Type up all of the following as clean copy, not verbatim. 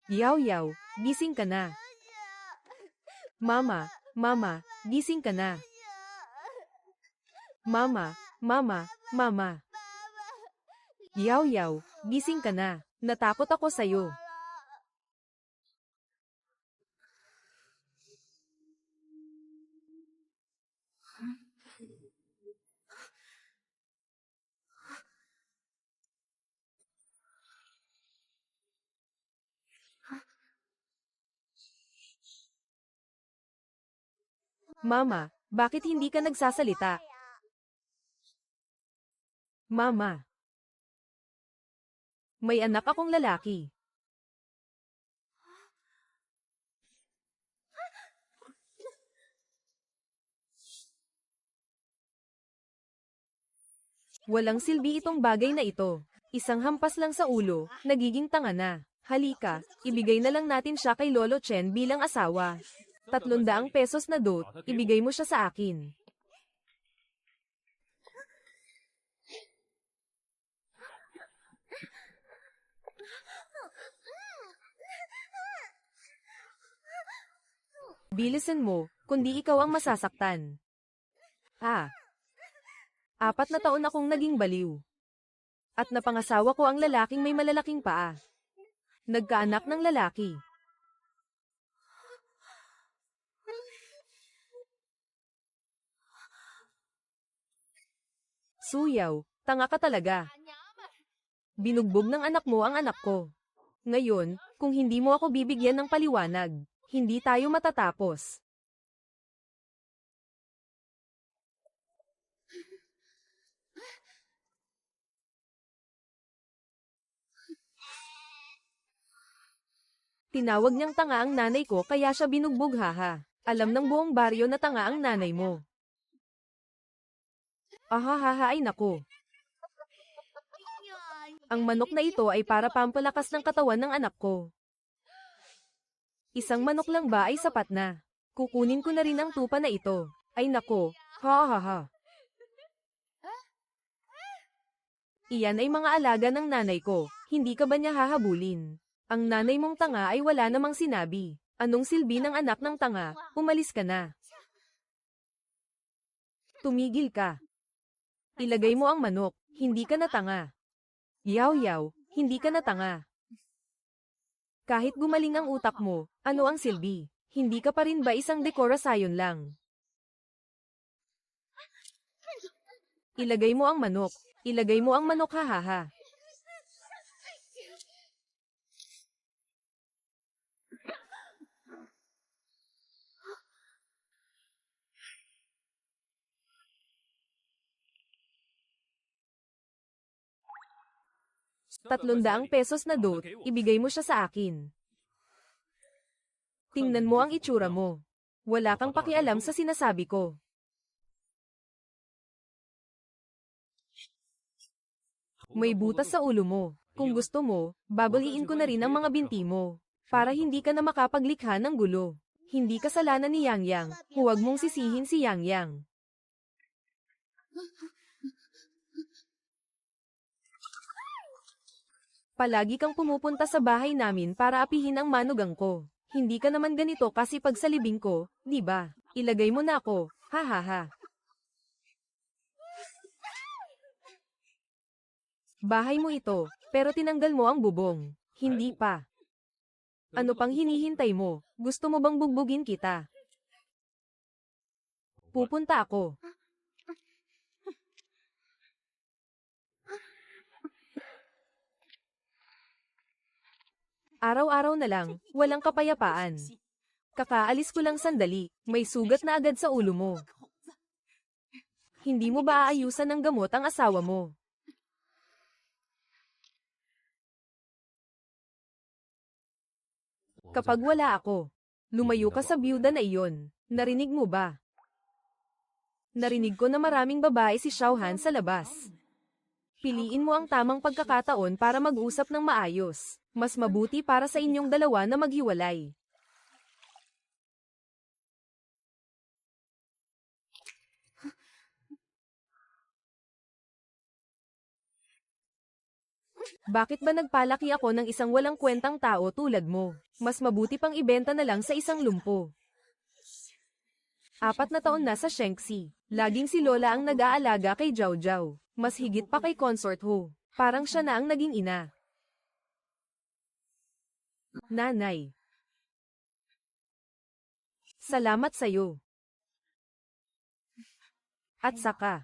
Yaw yaw, gising ka na. Mama, mama, gising ka na. Mama, mama, mama. Yaw yaw, gising ka na. Natakot ako sa'yo. Mama, bakit hindi ka nagsasalita? Mama, may anak akong lalaki. Walang silbi itong bagay na ito. Isang hampas lang sa ulo, nagiging tanga na. Halika, ibigay na lang natin siya kay Lolo Chen bilang asawa. 300 pesos na dote, ibigay mo siya sa akin. Bilisan mo, kundi ikaw ang masasaktan. 4 na taon akong naging baliw. At napangasawa ko ang lalaking may malalaking paa. Nagkaanak ng lalaki. Suyaw, tanga ka talaga. Binugbog ng anak mo ang anak ko. Ngayon, kung hindi mo ako bibigyan ng paliwanag, hindi tayo matatapos. Tinawag niyang tanga ang nanay ko kaya siya binugbog haha. Alam ng buong baryo na tanga ang nanay mo. Ahahaha ay nako. Ang manok na ito ay para pampalakas ng katawan ng anak ko. Isang manok lang ba ay sapat na? Kukunin ko na rin ang tupa na ito. Ay nako, ha. Iyan ay mga alaga ng nanay ko, hindi ka ba niya hahabulin? Ang nanay mong tanga ay wala namang sinabi. Anong silbi ng anak ng tanga? Umalis ka na. Tumigil ka. Ilagay mo ang manok, hindi ka na tanga. Yaw yaw, hindi ka na tanga. Kahit gumaling ang utak mo, ano ang silbi? Hindi ka pa rin ba isang dekorasayon lang? Ilagay mo ang manok. Ilagay mo ang manok hahaha. ₱300 na dote, ibigay mo siya sa akin. Tingnan mo ang itsura mo. Wala kang pakialam sa sinasabi ko. May butas sa ulo mo. Kung gusto mo, babaliin ko na rin ang mga binti mo. Para hindi ka na makapaglikha ng gulo. Hindi kasalanan ni Yang Yang. Huwag mong sisihin si Yang Yang. Palagi kang pumupunta sa bahay namin para apihin ang manugang ko. Hindi ka naman ganito kasi pag sa libing ko, di ba? Ilagay mo na ako, hahaha. Bahay mo ito, pero tinanggal mo ang bubong. Hindi pa. Ano pang hinihintay mo? Gusto mo bang bugbugin kita? Pupunta ako. Araw-araw na lang, walang kapayapaan. Kakaalis ko lang sandali, may sugat na agad sa ulo mo. Hindi mo ba aayusan ng gamot ang asawa mo? Kapag wala ako, lumayo ka sa byuda na iyon. Narinig mo ba? Narinig ko na maraming babae si Xiaohan sa labas. Piliin mo ang tamang pagkakataon para mag-usap ng maayos. Mas mabuti para sa inyong dalawa na maghiwalay. Bakit ba nagpalaki ako ng isang walang kwentang tao tulad mo? Mas mabuti pang ibenta na lang sa isang lumpo. 4 na taon na sa Shanxi. Laging si Lola ang nag-aalaga kay Jiao Jiao. Mas higit pa kay Consort Ho. Parang siya na ang naging ina. Nanay. Salamat sa'yo. At saka.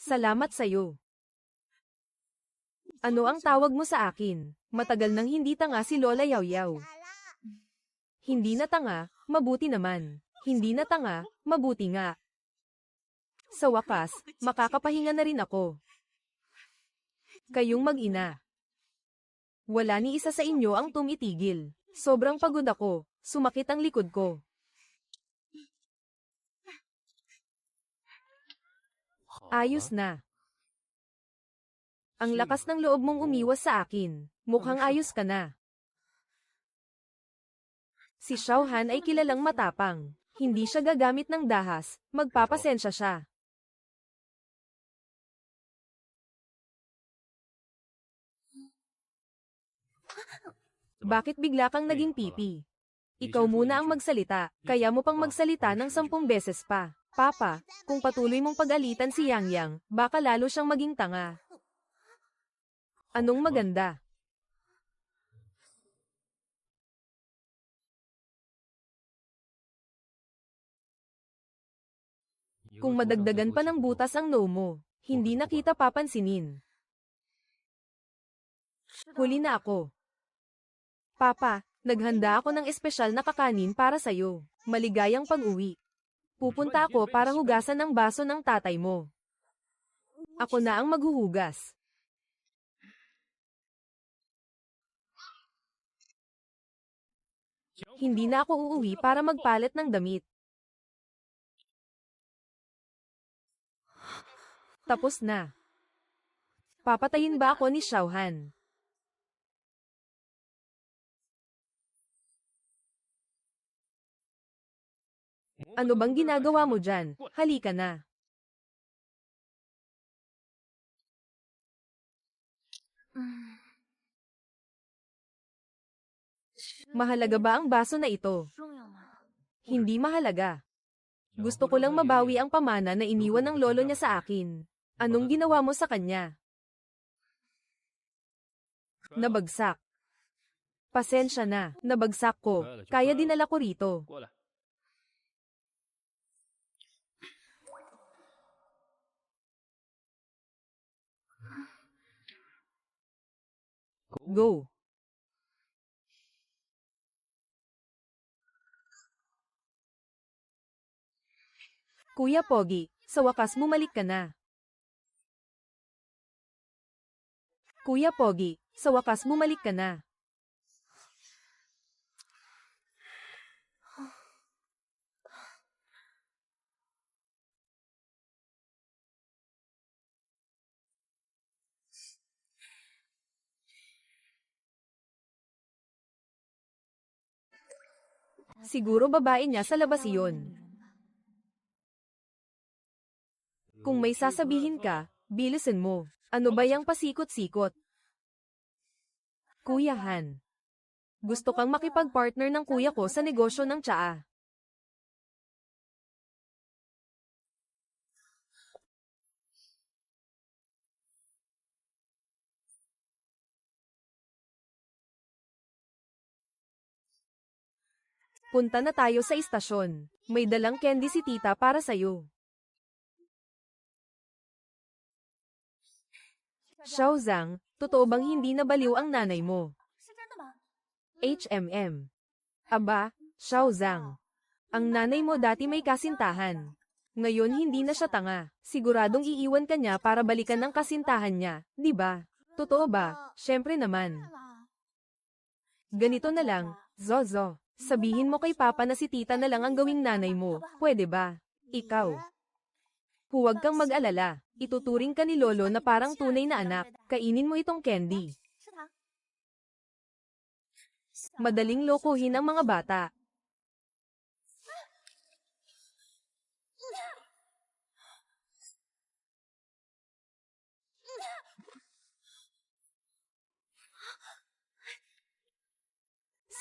Salamat sa'yo. Ano ang tawag mo sa akin? Matagal nang hindi tanga si Lola Yao Yao. Hindi na tanga, mabuti naman. Hindi na tanga, mabuti nga. Sa wakas, makakapahinga na rin ako. Kayong mag-ina. Wala ni isa sa inyo ang tumitigil. Sobrang pagod ako, sumakit ang likod ko. Ayos na. Ang lakas ng loob mong umiwas sa akin. Mukhang ayos ka na. Si Xiao Han ay kilalang matapang. Hindi siya gagamit ng dahas, magpapasensya siya. Bakit bigla kang naging pipi? Ikaw muna ang magsalita, kaya mo pang magsalita ng 10 beses pa. Papa, kung patuloy mong pag-alitan si Yang Yang, baka lalo siyang maging tanga. Anong maganda? Kung madagdagan pa ng butas ang noo mo, hindi na kita papansinin. Huli na ako. Papa, naghanda ako ng espesyal na kakanin para sa'yo. Maligayang pag-uwi. Pupunta ako para hugasan ang baso ng tatay mo. Ako na ang maghuhugas. Hindi na ako uuwi para magpalit ng damit. Tapos na. Papatayin ba ako ni Xiao Han? Ano bang ginagawa mo dyan? Halika na. Mahalaga ba ang baso na ito? Hindi mahalaga. Gusto ko lang mabawi ang pamana na iniwan ng lolo niya sa akin. Anong ginawa mo sa kanya? Nabagsak. Pasensya na, nabagsak ko. Kaya dinala ko rito. Go. Kuya Pogi, sa wakas bumalik ka na. Kuya Pogi, sa wakas bumalik ka na. Siguro babae niya sa labas iyon. Kung may sasabihin ka, bilisan mo. Ano ba yang pasikot-sikot? Kuya Han. Gusto kang makipag-partner ng kuya ko sa negosyo ng tsaa. Punta na tayo sa istasyon. May dalang candy si tita para sa'yo. Xiao Zhang, totoo bang hindi nabaliw ang nanay mo? HMM. Aba, Xiao Zhang. Ang nanay mo dati may kasintahan. Ngayon hindi na siya tanga. Siguradong iiwan ka niya para balikan ang kasintahan niya, di ba? Totoo ba? Siyempre naman. Ganito na lang, Zozo. Sabihin mo kay Papa na si tita na lang ang gawing nanay mo, pwede ba? Ikaw. Huwag kang mag-alala. Ituturing ka ni Lolo na parang tunay na anak. Kainin mo itong candy. Madaling lokohin ang mga bata.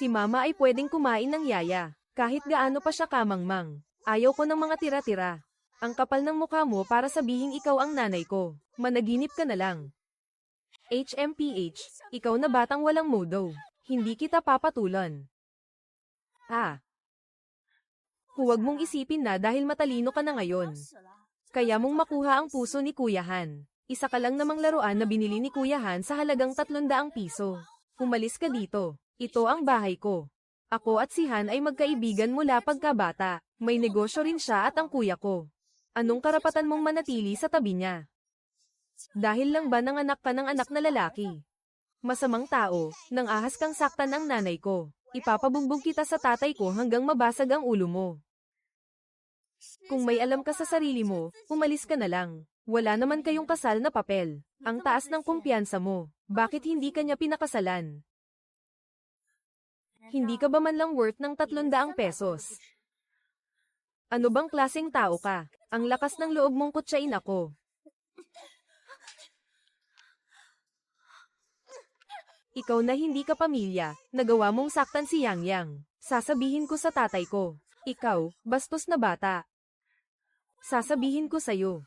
Si mama ay pwedeng kumain ng yaya, kahit gaano pa siya kamangmang. Ayaw ko ng mga tira-tira. Ang kapal ng mukha mo para sabihing ikaw ang nanay ko. Managinip ka na lang. HMPH, ikaw na batang walang mudo. Hindi kita papatulan. Huwag mong isipin na dahil matalino ka na ngayon. Kaya mong makuha ang puso ni Kuya Han. Isa ka lang namang laruan na binili ni Kuya Han sa halagang 300 piso. Umalis ka dito. Ito ang bahay ko. Ako at si Han ay magkaibigan mula pagkabata. May negosyo rin siya at ang kuya ko. Anong karapatan mong manatili sa tabi niya? Dahil lang ba nanganak ka ng anak na lalaki? Masamang tao, nang ahas kang saktan ng nanay ko. Ipapabugbog kita sa tatay ko hanggang mabasag ang ulo mo. Kung may alam ka sa sarili mo, umalis ka na lang. Wala naman kayong kasal na papel. Ang taas ng kumpiyansa mo. Bakit hindi ka niya pinakasalan? Hindi ka ba man lang worth ng 300 pesos? Ano bang klaseng tao ka? Ang lakas ng loob mong kutsain ako. Ikaw na hindi ka pamilya, nagawa mong saktan si Yang Yang. Sasabihin ko sa tatay ko. Ikaw, bastos na bata. Sasabihin ko sa'yo.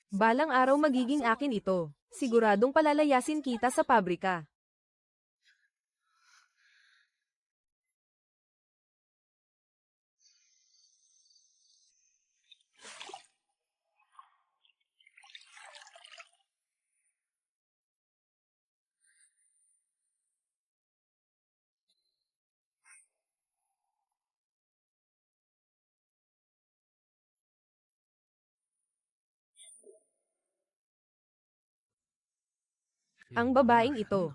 Balang araw magiging akin ito. Siguradong palalayasin kita sa pabrika. Ang babaeng ito.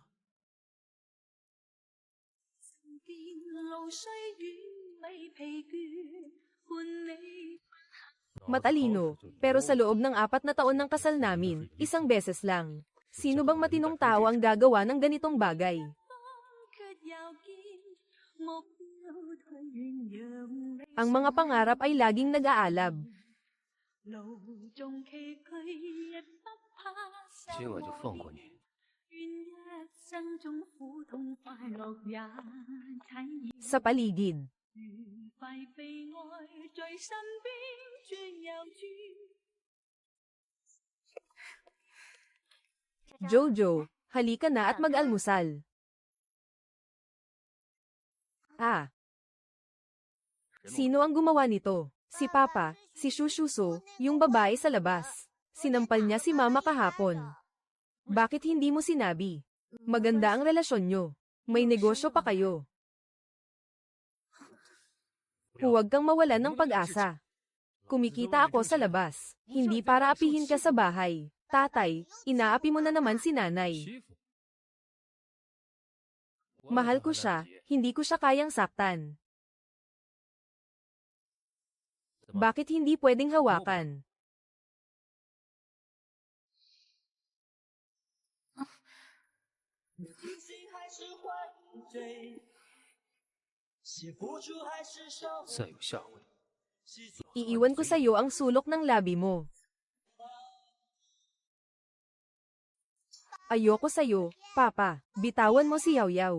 Matalino, pero sa loob ng 4 na taon ng kasal namin, isang beses lang. Sino bang matinong tao ang gagawa ng ganitong bagay? Ang mga pangarap ay laging nag-aalab. 今晚就放过你。 Sa paligid. Jojo, halika na at mag-almusal. Sino ang gumawa nito? Si Papa, si Shushuso, yung babae sa labas. Sinampal niya si Mama kahapon. Bakit hindi mo sinabi? Maganda ang relasyon nyo. May negosyo pa kayo. Huwag kang mawalan ng pag-asa. Kumikita ako sa labas. Hindi para apihin ka sa bahay. Tatay, inaapi mo na naman si nanay. Mahal ko siya, hindi ko siya kayang saktan. Bakit hindi pwedeng hawakan? Iiwan ko sa'yo ang sulok ng labi mo. Ayoko sa'yo, Papa. Bitawan mo si Yaw Yaw.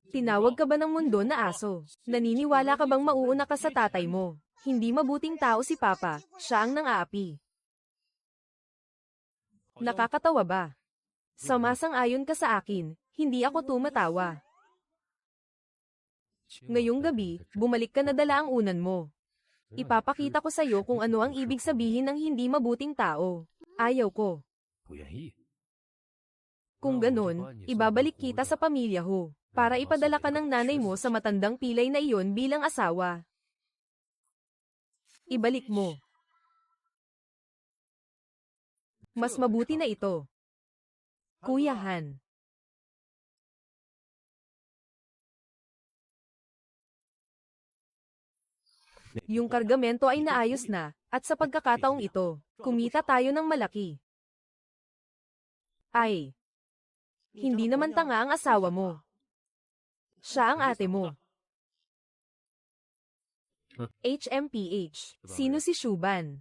Tinawag ka ba ng mundo na aso? Naniniwala ka bang mauuna ka sa tatay mo? Hindi mabuting tao si Papa, siya ang nang-aapi. Nakakatawa ba? Sumasang-ayon ka sa akin, hindi ako tumatawa. Ngayong gabi, bumalik ka na dala ang unan mo. Ipapakita ko sa'yo kung ano ang ibig sabihin ng hindi mabuting tao. Ayaw ko. Kung ganon, ibabalik kita sa pamilya ho. Para ipadala ka ng nanay mo sa matandang pilay na iyon bilang asawa. Ibalik mo. Mas mabuti na ito. Kuya Han. Yung kargamento ay naayos na, at sa pagkakataong ito, kumita tayo ng malaki. Ay. Hindi naman tanga ang asawa mo. Siya ang ate mo. HMPH. Sino si Shuban?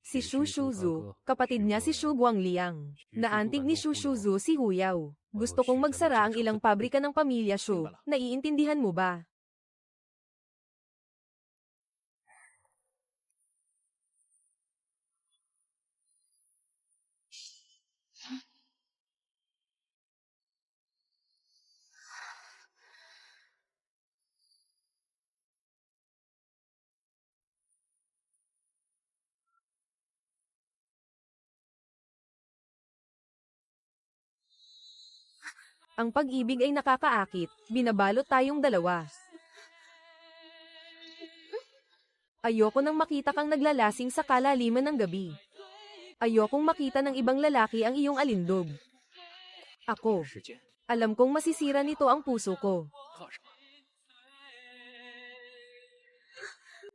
Si Shu Shuzu, kapatid niya si Shu Guangliang. Naantig ni Shu Shuzu si Huyaw. Gusto kong magsara ang ilang pabrika ng pamilya Shu. Naiintindihan mo ba? Ang pag-ibig ay nakakaakit, binabalot tayong dalawa. Ayoko nang makita kang naglalasing sa kalaliman ng gabi. Ayokong makita ng ibang lalaki ang iyong alindog. Ako, 时间 alam kong masisira nito ang puso ko. 怕什么？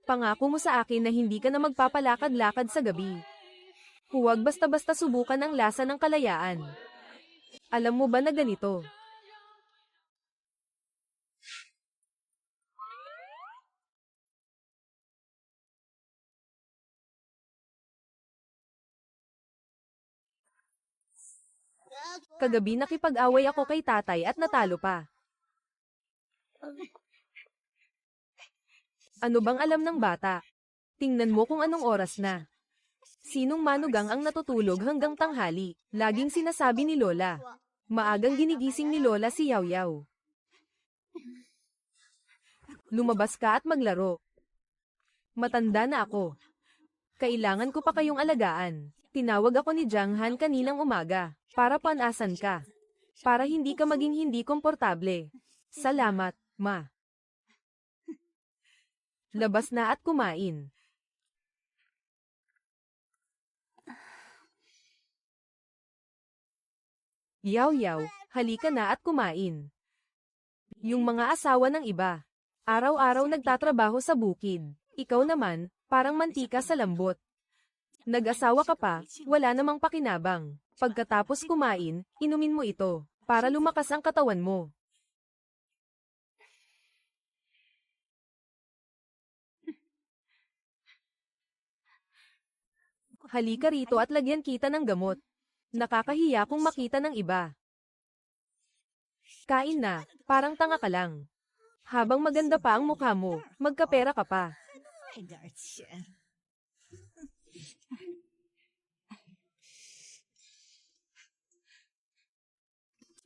Pangako mo sa akin na hindi ka na magpapalakad-lakad sa gabi. Huwag basta-basta subukan ang lasa ng kalayaan. Alam mo ba na ganito? Kagabi nakipag-away ako kay tatay at natalo pa. Ano bang alam ng bata? Tingnan mo kung anong oras na. Sinong manugang ang natutulog hanggang tanghali? Laging sinasabi ni Lola. Maagang ginigising ni Lola si Yaw Yaw. Lumabas ka at maglaro. Matanda na ako. Kailangan ko pa kayong alagaan. Tinawag ako ni Jiang Han kaninang umaga, para panasan ka. Para hindi ka maging hindi komportable. Salamat, Ma. Labas na at kumain. Yaw Yaw, halika na at kumain. Yung mga asawa ng iba, araw-araw nagtatrabaho sa bukid. Ikaw naman, parang mantika sa lambot. Nag-asawa ka pa, wala namang pakinabang. Pagkatapos kumain, inumin mo ito, para lumakas ang katawan mo. Halika rito at lagyan kita ng gamot. Nakakahiya kung makita ng iba. Kain na, parang tanga ka lang. Habang maganda pa ang mukha mo, magkapera ka pa. 快点钱！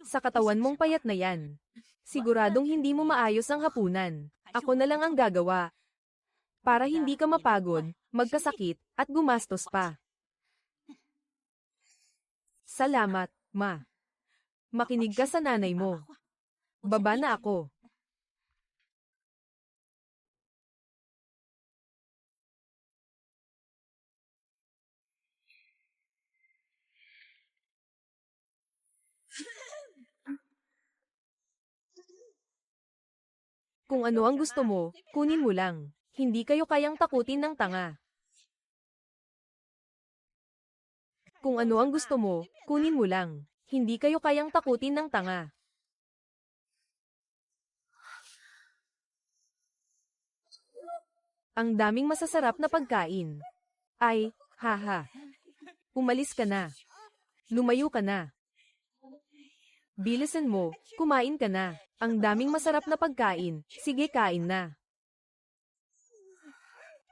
Sa katawan mong payat na yan. Siguradong hindi mo maayos ang hapunan. Ako na lang ang gagawa. Para hindi ka mapagod, magkasakit, at gumastos pa. Salamat, Ma. Makinig ka sa nanay mo. Baba na ako. Kung ano ang gusto mo, kunin mo lang. Hindi kayo kayang takutin ng tanga. Kung ano ang gusto mo, kunin mo lang. Hindi kayo kayang takutin ng tanga. Ang daming masasarap na pagkain. Ay, haha. Umalis ka na. Lumayo ka na. Bilisan mo, kumain ka na. Ang daming masarap na pagkain. Sige, kain na.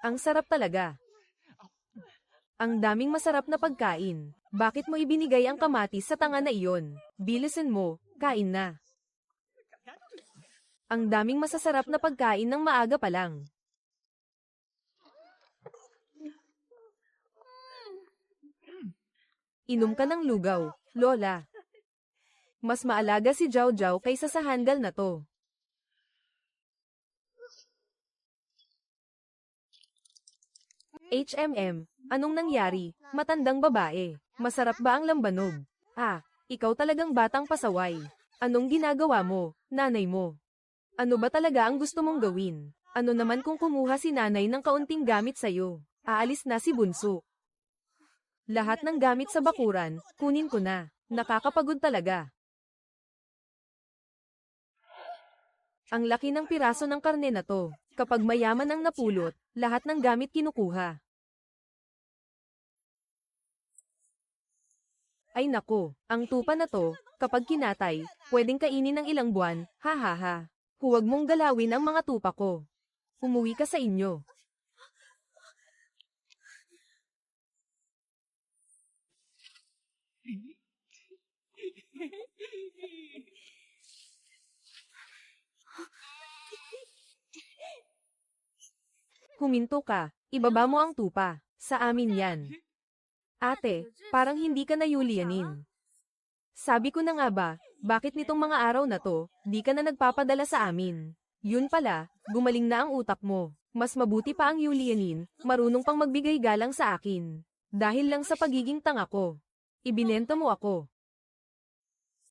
Ang sarap talaga. Ang daming masarap na pagkain. Bakit mo ibinigay ang kamatis sa tanga na iyon? Bilisan mo, kain na. Ang daming masasarap na pagkain ng maaga pa lang. Inom ka ng lugaw, Lola. Mas maalaga si Jiao Jiao kaysa sa handal na to. Anong nangyari? Matandang babae. Masarap ba ang lambanog? Ah, ikaw talagang batang pasaway. Anong ginagawa mo, nanay mo? Ano ba talaga ang gusto mong gawin? Ano naman kung kumuha si nanay ng kaunting gamit sa'yo? Aalis na si Bunso. Lahat ng gamit sa bakuran, kunin ko na. Nakakapagod talaga. Ang laki ng piraso ng karne na to. Kapag mayaman ang napulot, lahat ng gamit kinukuha. Ay nako, ang tupa na to, kapag kinatay, pwedeng kainin ng ilang buwan, ha ha ha. Huwag mong galawin ang mga tupa ko. Umuwi ka sa inyo. Huminto ka, ibaba mo ang tupa. Sa amin yan. Ate, parang hindi ka na Yulianin. Sabi ko na nga ba, bakit nitong mga araw na to, di ka na nagpapadala sa amin? Yun pala, gumaling na ang utak mo. Mas mabuti pa ang Yulianin, marunong pang magbigay galang sa akin. Dahil lang sa pagiging tanga ko. Ibinenta mo ako.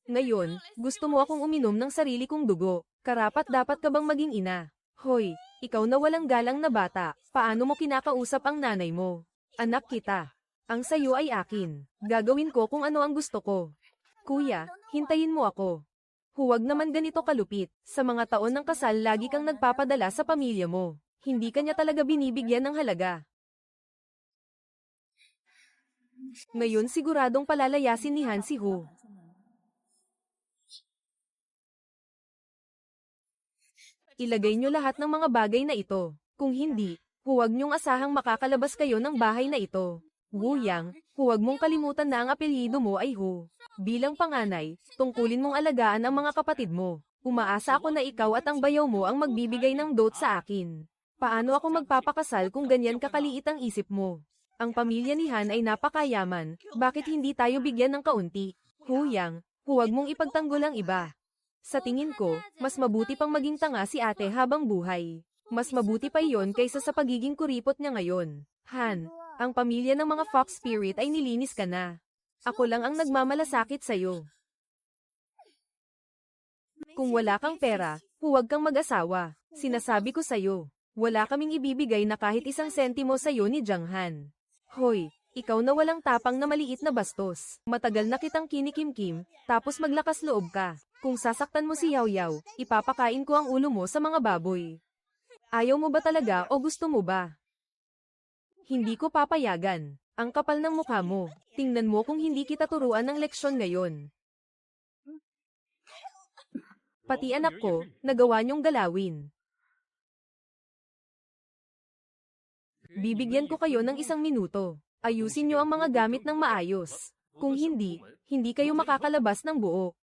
Ngayon, gusto mo akong uminom ng sarili kong dugo. Karapat dapat ka bang maging ina? Hoy, ikaw na walang galang na bata, paano mo kinakausap ang nanay mo? Anak kita. Ang sayo ay akin. Gagawin ko kung ano ang gusto ko. Kuya, hintayin mo ako. Huwag naman ganito kalupit. Sa mga taon ng kasal lagi kang nagpapadala sa pamilya mo. Hindi ka niya talaga binibigyan ng halaga. Ngayon siguradong palalayasin ni Han si Ho. Ilagay niyo lahat ng mga bagay na ito. Kung hindi, huwag niyong asahang makakalabas kayo ng bahay na ito. Wu Yang, huwag mong kalimutan na ang apelyido mo ay Ho. Bilang panganay, tungkulin mong alagaan ang mga kapatid mo. Umaasa ako na ikaw at ang bayaw mo ang magbibigay ng dot sa akin. Paano ako magpapakasal kung ganyan kakaliit ang isip mo? Ang pamilya ni Han ay napakayaman, bakit hindi tayo bigyan ng kaunti? Hu Yang, huwag mong ipagtanggol ang iba. Sa tingin ko, mas mabuti pang maging tanga si ate habang buhay. Mas mabuti pa iyon kaysa sa pagiging kuripot niya ngayon. Han, ang pamilya ng mga Fox Spirit ay nilinis ka na. Ako lang ang nagmamalasakit sa'yo. Kung wala kang pera, huwag kang mag-asawa. Sinasabi ko sa'yo, wala kaming ibibigay na kahit isang sentimo sa'yo ni Jiang Han. Hoy, ikaw na walang tapang na maliit na bastos. Matagal na kitang kinikimkim, tapos maglakas loob ka. Kung sasaktan mo si Yao Yao, ipapakain ko ang ulo mo sa mga baboy. Ayaw mo ba talaga o gusto mo ba? Hindi ko papayagan. Ang kapal ng mukha mo. Tingnan mo kung hindi kita turuan ng leksyon ngayon. Pati anak ko, nagawa niyong galawin. Bibigyan ko kayo ng 1 minuto. Ayusin niyo ang mga gamit ng maayos. Kung hindi, hindi kayo makakalabas ng buo.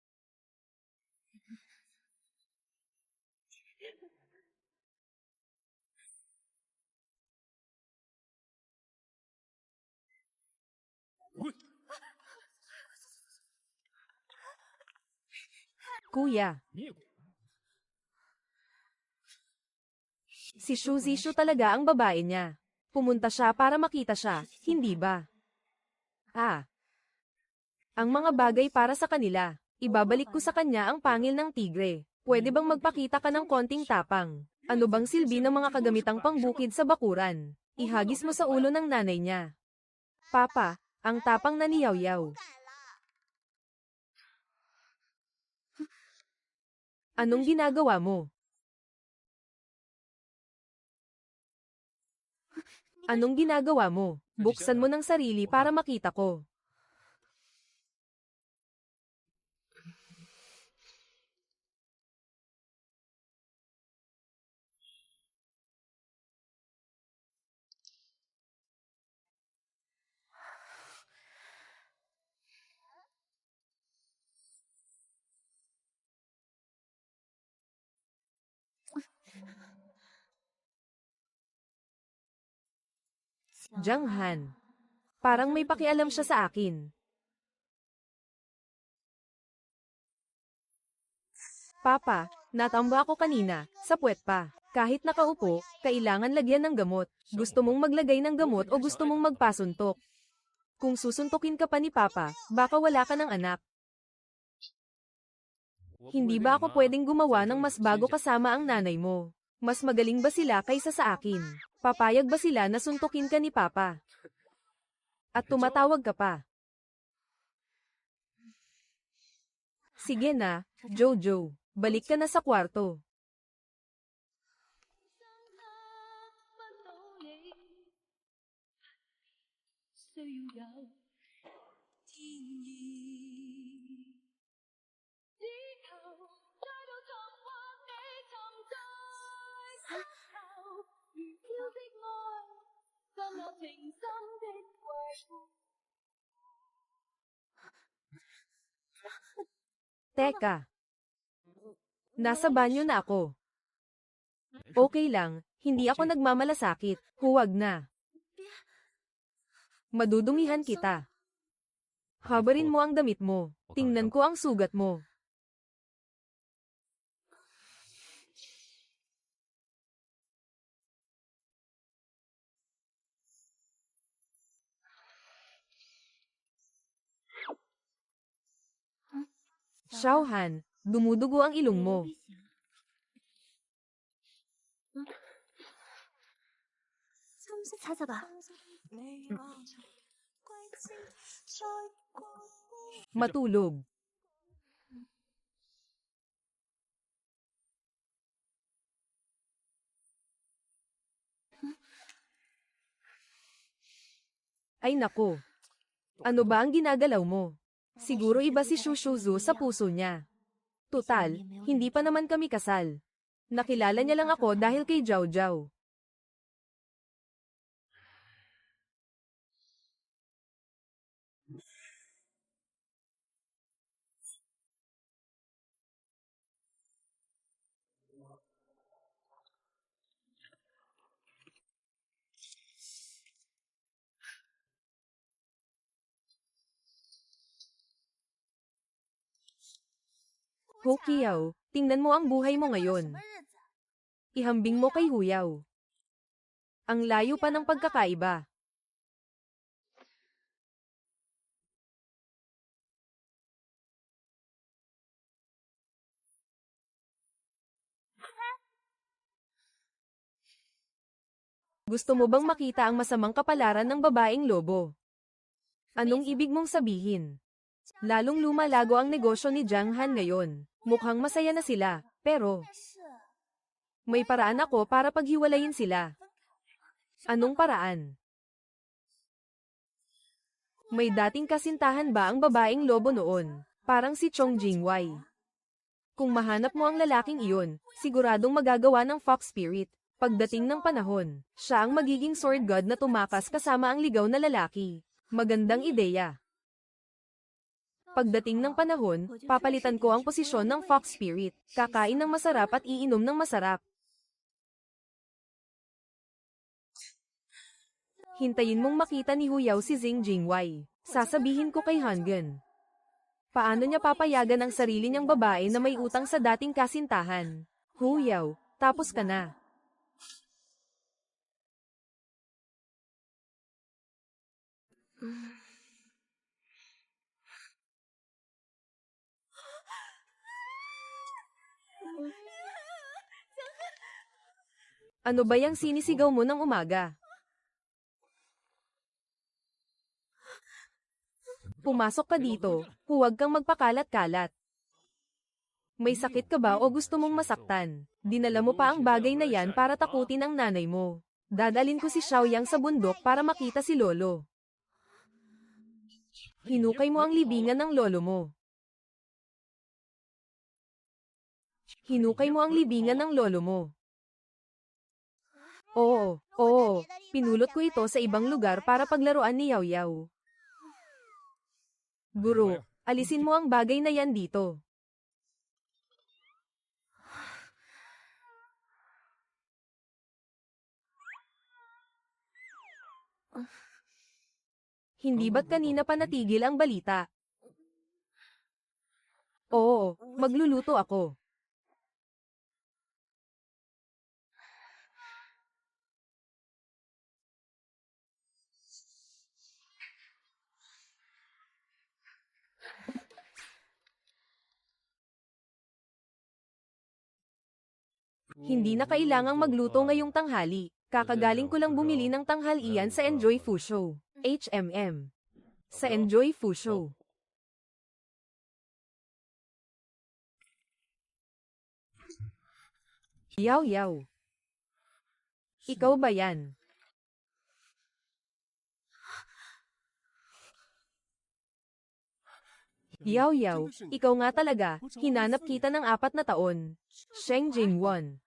Kuya. Si Shu Zishu talaga ang babae niya. Pumunta siya para makita siya, hindi ba? Ah. Ang mga bagay para sa kanila. Ibabalik ko sa kanya ang pangil ng tigre. Pwede bang magpakita ka ng konting tapang? Ano bang silbi ng mga kagamitang pangbukid sa bakuran? Ihagis mo sa ulo ng nanay niya. Papa, ang tapang na ni Yao Yao. Anong ginagawa mo? Anong ginagawa mo? Buksan mo ng sarili para makita ko. Jiang Han. Parang may pakialam siya sa akin. Papa, natamba ako kanina, sa puwet pa. Kahit nakaupo, kailangan lagyan ng gamot. Gusto mong maglagay ng gamot o gusto mong magpasuntok? Kung susuntukin ka pa ni Papa, baka wala ka ng anak. Hindi ba ako pwedeng gumawa ng mas bago kasama ang nanay mo? Mas magaling ba sila kaysa sa akin? Papayag ba sila na suntukin ka ni Papa? At tumatawag ka pa. Sige na, Jojo. Balik ka na sa kwarto. Teka, nasa banyo na ako. Okay lang, hindi ako nagmamalasakit. Huwag na. Madudumihan kita. Habarin mo ang damit mo. Tingnan ko ang sugat mo. Xiaohan, dumudugo ang ilong mo. 찾아봐. Matulog. Ay nako. Ano ba ang ginagalaw mo? Siguro iba si Shushuzu sa puso niya. Tutal, hindi pa naman kami kasal. Nakilala niya lang ako dahil kay Jiao Jiao. Ho Kiao, tingnan mo ang buhay mo ngayon. Ihambing mo kay Huyaw. Ang layo pa ng pagkakaiba. Gusto mo bang makita ang masamang kapalaran ng babaeng lobo? Anong ibig mong sabihin? Lalong lumalago ang negosyo ni Jiang Han ngayon. Mukhang masaya na sila, pero may paraan ako para paghiwalayin sila. Anong paraan? May dating kasintahan ba ang babaeng lobo noon? Parang si Chong Jingwei. Kung mahanap mo ang lalaking iyon, siguradong magagawa ng Fox Spirit. Pagdating ng panahon, siya ang magiging sword god na tumakas kasama ang ligaw na lalaki. Magandang ideya. Pagdating ng panahon, papalitan ko ang posisyon ng Fox Spirit. Kakain ng masarap at iinom ng masarap. Hintayin mong makita ni Huyaw si Xing Jingwei. Sasabihin ko kay Hangen. Paano niya papayagan ang sarili niyang babae na may utang sa dating kasintahan? Huyaw, tapos ka na. Ano ba yang sinisigaw mo ng umaga? Pumasok ka dito, huwag kang magpakalat-kalat. May sakit ka ba o gusto mong masaktan? Dinala mo pa ang bagay na yan para takutin ang nanay mo. Dadalin ko si Xiaoyang sa bundok para makita si Lolo. Hinukay mo ang libingan ng lolo mo. Hinukay mo ang libingan ng lolo mo. Oo, pinulot ko ito sa ibang lugar para paglaruan ni Yao Yao. Guro, alisin mo ang bagay na yan dito. Hindi ba't kanina pa natigil ang balita? Oo, magluluto ako. Hindi na kailangang magluto ngayong tanghali. Kakagaling ko lang bumili ng tanghalian sa Enjoy Fusho. HMM. Sa Enjoy Fusho. Yao Yao. Ikaw ba yan? Yao Yao, ikaw nga talaga, hinanap kita ng 4 na taon. Sheng Jingwon.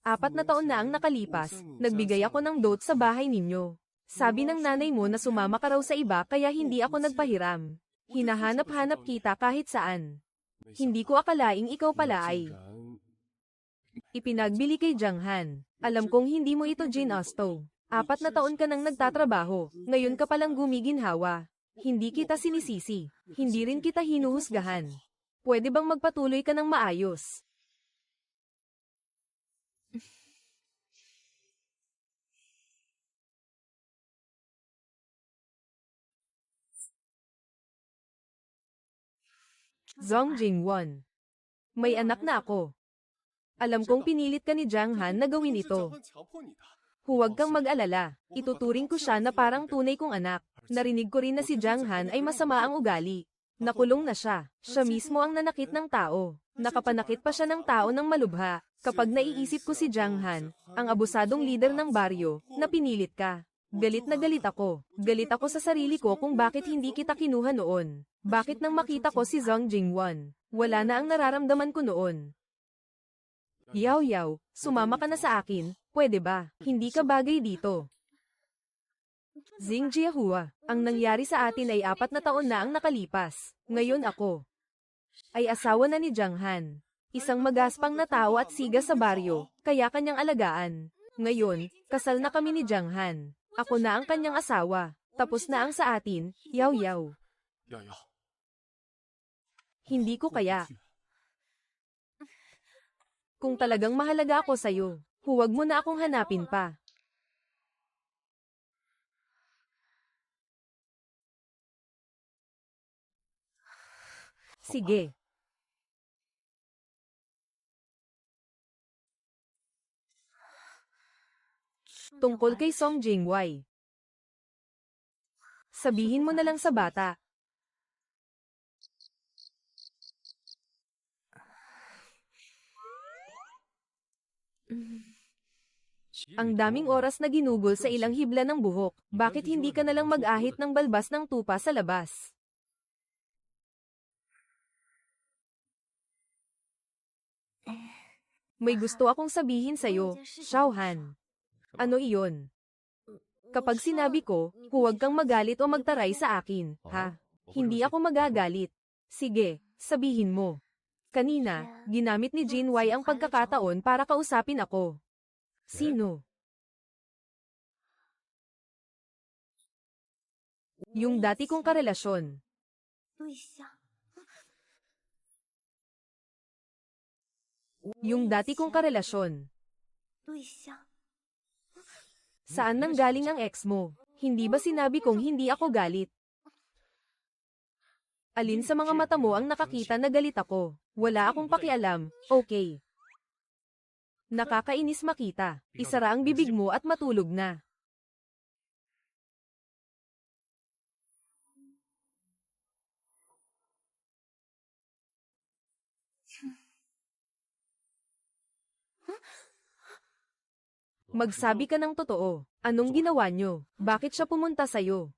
4 na taon na ang nakalipas, nagbigay ako ng dote sa bahay ninyo. Sabi ng nanay mo na sumama ka raw sa iba kaya hindi ako nagpahiram. Hinahanap-hanap kita kahit saan. Hindi ko akalaing ikaw pala ay ipinagbili kay Jiang Han. Alam kong hindi mo ito ginusto. 4 na taon ka nang nagtatrabaho, ngayon ka palang gumiginhawa. Hindi kita sinisisi. Hindi rin kita hinuhusgahan. Pwede bang magpatuloy ka ng maayos? Zhong Jingwon. May anak na ako. Alam kong pinilit ka ni Jiang Han na gawin ito. Huwag kang mag-alala. Ituturing ko siya na parang tunay kong anak. Narinig ko rin na si Jiang Han ay masama ang ugali. Nakulong na siya. Siya mismo ang nanakit ng tao. Nakapanakit pa siya ng tao ng malubha. Kapag naiisip ko si Jiang Han, ang abusadong leader ng baryo, na pinilit ka. Galit na galit ako. Galit ako sa sarili ko kung bakit hindi kita kinuha noon. Bakit nang makita ko si Zhong Jingwon, wala na ang nararamdaman ko noon. Yaw yaw, sumama ka na sa akin, pwede ba? Hindi ka bagay dito. Zing Jiahua, ang nangyari sa atin ay 4 na taon na ang nakalipas. Ngayon ako ay asawa na ni Jiang Han. Isang magaspang na tao at siga sa baryo, kaya kanyang alagaan. Ngayon, kasal na kami ni Jiang Han. Ako na ang kanyang asawa. Tapos na ang sa atin, yaw yaw. Hindi ko kaya. Kung talagang mahalaga ako sa'yo, huwag mo na akong hanapin pa. Sige. Tungkol kay Song Jingwei. Sabihin mo na lang sa bata. Ang daming oras na ginugol sa ilang hibla ng buhok, bakit hindi ka nalang mag-ahit ng balbas ng tupa sa labas? May gusto akong sabihin sa'yo, Xiao Han. Ano iyon? Kapag sinabi ko, huwag kang magalit o magtaray sa akin, ha? Hindi ako magagalit. Sige, sabihin mo. Kanina, ginamit ni Jin Wei ang pagkakataon para kausapin ako. Sino? Yung dati kong karelasyon. Yung dati kong karelasyon. Saan nang galing ang ex mo? Hindi ba sinabi kong hindi ako galit? Alin sa mga mata mo ang nakakita na galit ako? Wala akong pakialam, okay. Nakakainis makita. Isara ang bibig mo at matulog na. Magsabi ka ng totoo. Anong ginawa nyo? Bakit siya pumunta sa'yo?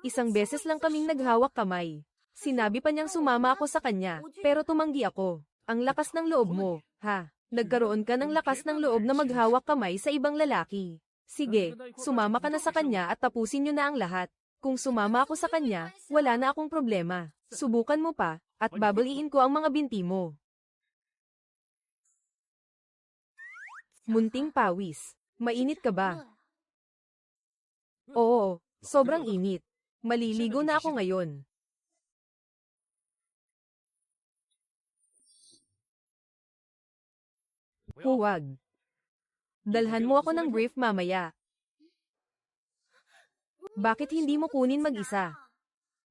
Isang beses lang kaming naghawak kamay. Sinabi pa niyang sumama ako sa kanya, pero tumanggi ako. Ang lakas ng loob mo, ha? Nagkaroon ka ng lakas ng loob na maghawak kamay sa ibang lalaki. Sige, sumama ka na sa kanya at tapusin niyo na ang lahat. Kung sumama ako sa kanya, wala na akong problema. Subukan mo pa, at babaliin ko ang mga binti mo. Munting pawis. Mainit ka ba? Oo, sobrang init. Maliligo na ako ngayon. Huwag. Dalhan mo ako ng brief mamaya. Bakit hindi mo kunin mag-isa?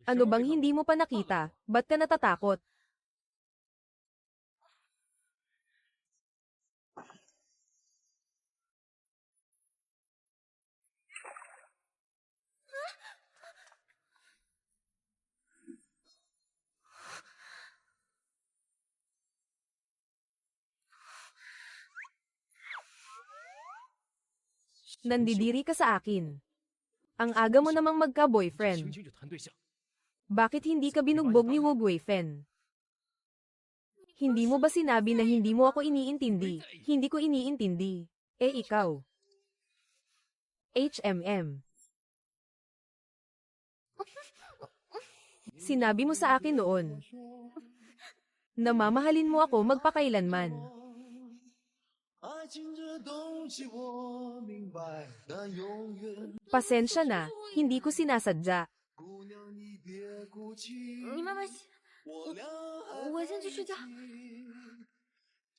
Ano bang hindi mo pa nakita? Ba't ka natatakot? Nandidiri ka sa akin. Ang aga mo namang magka-boyfriend. Bakit hindi ka binugbog ni Wu Guifen? Hindi mo ba sinabi na hindi mo ako iniintindi? Hindi ko iniintindi. Eh ikaw. HMM. Sinabi mo sa akin noon na mamahalin mo ako magpakailanman. Pasensya na, hindi ko sinasadya. 你慢慢洗，我先去睡觉。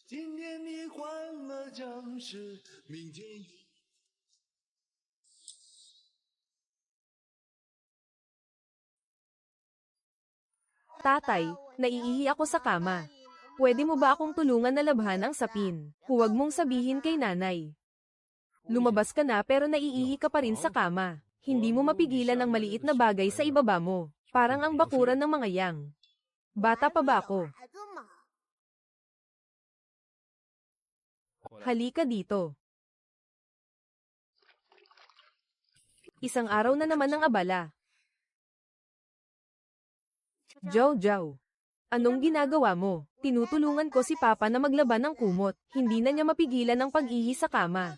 今天你换了将士，明天又 Tatay, naiihi ako sa kama. Pwede mo ba akong tulungan na labhan ang sapin? Huwag mong sabihin kay nanay. Lumabas ka na pero naiihi ka pa rin sa kama. Hindi mo mapigilan ang maliit na bagay sa ibaba mo. Parang ang bakuran ng mga yang. Bata pa ba ako? Halika dito. Isang araw na naman ang abala. Jow. Anong ginagawa mo? Tinutulungan ko si Papa na maglaban ng kumot. Hindi na niya mapigilan ang pag-ihi sa kama.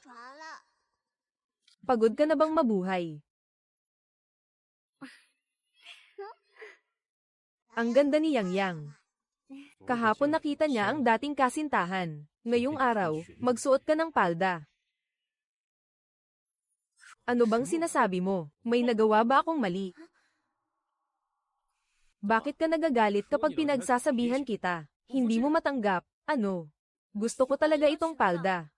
Pagod ka na bang mabuhay? Ang ganda ni Yang Yang. Kahapon nakita niya ang dating kasintahan. Ngayong araw, magsuot ka ng palda. Ano bang sinasabi mo? May nagawa ba akong mali? Bakit ka nagagalit kapag pinagsasabihan kita? Hindi mo matanggap, ano? Gusto ko talaga itong palda.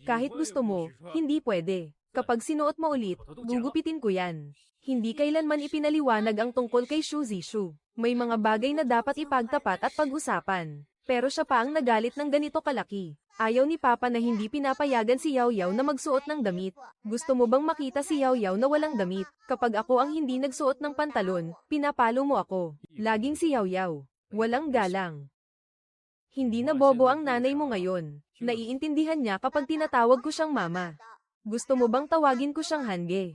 Kahit gusto mo, hindi pwede. Kapag sinuot mo ulit, gugupitin ko yan. Hindi kailanman ipinaliwanag ang tungkol kay Shu Zishu. May mga bagay na dapat ipagtapat at pag-usapan. Pero siya pa ang nagalit ng ganito kalaki. Ayaw ni Papa na hindi pinapayagan si Yao Yao na magsuot ng damit. Gusto mo bang makita si Yao Yao na walang damit? Kapag ako ang hindi nagsuot ng pantalon, pinapalo mo ako. Laging si Yao Yao. Walang galang. Hindi na bobo ang nanay mo ngayon. Naiintindihan niya kapag tinatawag ko siyang mama. Gusto mo bang tawagin ko siyang Hange?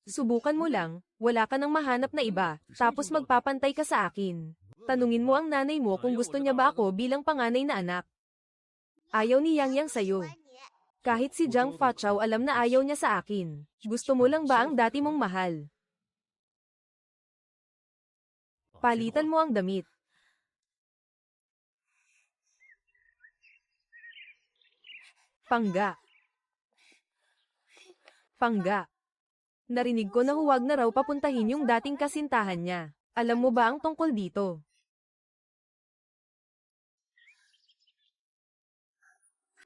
Subukan mo lang, wala ka nang mahanap na iba, tapos magpapantay ka sa akin. Tanungin mo ang nanay mo kung gusto niya ba ako bilang panganay na anak. Ayaw ni Yang Yang sa'yo. Kahit si Jiang Fachao alam na ayaw niya sa akin. Gusto mo lang ba ang dati mong mahal? Palitan mo ang damit. Pangga. Narinig ko na huwag na raw papuntahin yung dating kasintahan niya. Alam mo ba ang tungkol dito?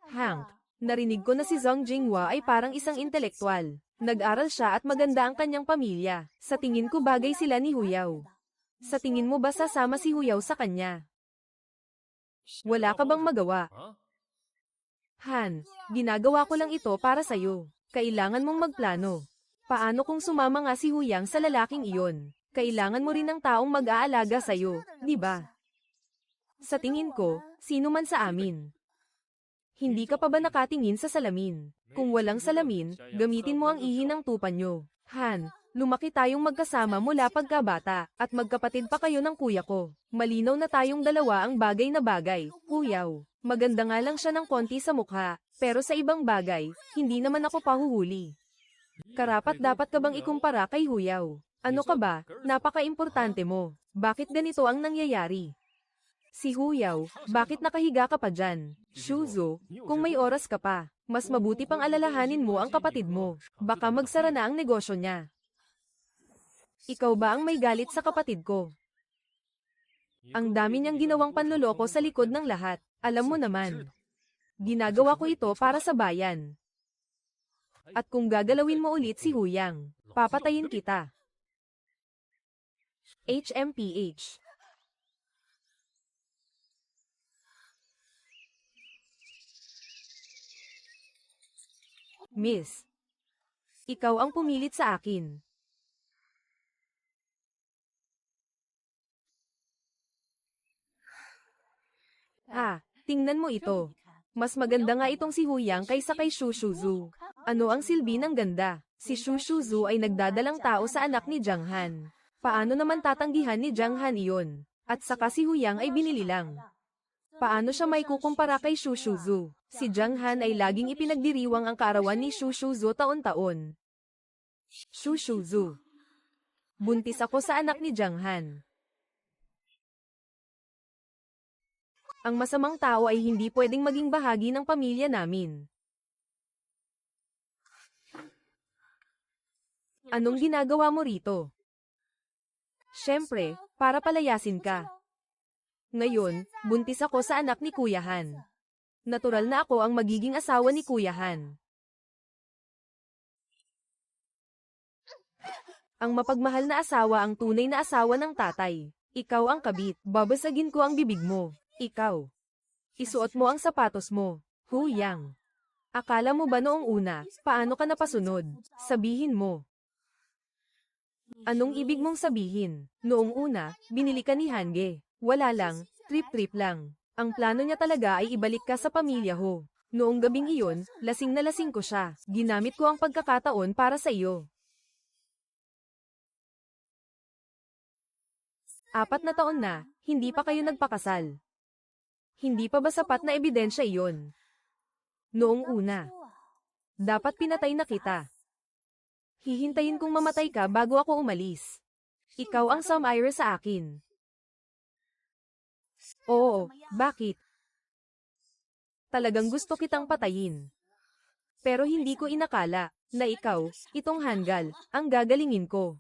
Hank, narinig ko na si Zhang Jinghua ay parang isang intelektual. Nag-aral siya at maganda ang kanyang pamilya. Sa tingin ko bagay sila ni Huyao. Sa tingin mo ba sasama si Huyao sa kanya? Wala ka bang magawa? Han, ginagawa ko lang ito para sa'yo. Kailangan mong magplano. Paano kung sumama nga si Huyang sa lalaking iyon? Kailangan mo rin ng taong mag-aalaga sa'yo, di ba? Sa tingin ko, sino man sa amin. Hindi ka pa ba nakatingin sa salamin? Kung walang salamin, gamitin mo ang ihi ng tupa nyo. Han, lumaki tayong magkasama mula pagkabata, at magkapatid pa kayo ng kuya ko. Malinaw na tayong dalawa ang bagay na bagay, Huyaw. Maganda nga lang siya ng konti sa mukha, pero sa ibang bagay, hindi naman ako pahuhuli. Karapat dapat ka bang ikumpara kay Huyaw? Ano ka ba? Napaka-importante mo. Bakit ganito ang nangyayari? Si Huyaw, bakit nakahiga ka pa dyan? Shuzo, kung may oras ka pa, mas mabuti pang alalahanin mo ang kapatid mo. Baka magsara na ang negosyo niya. Ikaw ba ang may galit sa kapatid ko? Ang dami niyang ginawang panloloko sa likod ng lahat. Alam mo naman. Ginagawa ko ito para sa bayan. At kung gagalawin mo ulit si Huyang, papatayin kita. HMPH. Miss, ikaw ang pumilit sa akin. Tingnan mo ito. Mas maganda nga itong si Huyang kaysa kay Shu Shuzu. Ano ang silbi ng ganda? Si Shu Shuzu ay nagdadalang tao sa anak ni Jiang Han. Paano naman tatanggihan ni Jiang Han iyon? At saka si Huyang ay binili lang. Paano siya may kukumpara kay Shu Shuzu? Si Jiang Han ay laging ipinagdiriwang ang kaarawan ni Shu Shuzu taon-taon. Shu Shuzu. Buntis ako sa anak ni Jiang Han. Ang masamang tao ay hindi pwedeng maging bahagi ng pamilya namin. Anong ginagawa mo rito? Siyempre, para palayasin ka. Ngayon, buntis ako sa anak ni Kuya Han. Natural na ako ang magiging asawa ni Kuya Han. Ang mapagmahal na asawa ang tunay na asawa ng tatay. Ikaw ang kabit. Babasagin ko ang bibig mo. Ikaw. Isuot mo ang sapatos mo. Huyang. Akala mo ba noong una, paano ka napasunod? Sabihin mo. Anong ibig mong sabihin? Noong una, binili ka ni Hange. Wala lang, trip-trip lang. Ang plano niya talaga ay ibalik ka sa pamilya ho. Noong gabing iyon, lasing na lasing ko siya. Ginamit ko ang pagkakataon para sa iyo. 4 na taon na, hindi pa kayo nagpakasal. Hindi pa ba sapat na ebidensya iyon? Noong una, dapat pinatay na kita. Hihintayin kong mamatay ka bago ako umalis. Ikaw ang sumire sa akin. Oo, bakit? Talagang gusto kitang patayin. Pero hindi ko inakala na ikaw, itong Hangul, ang gagalingin ko.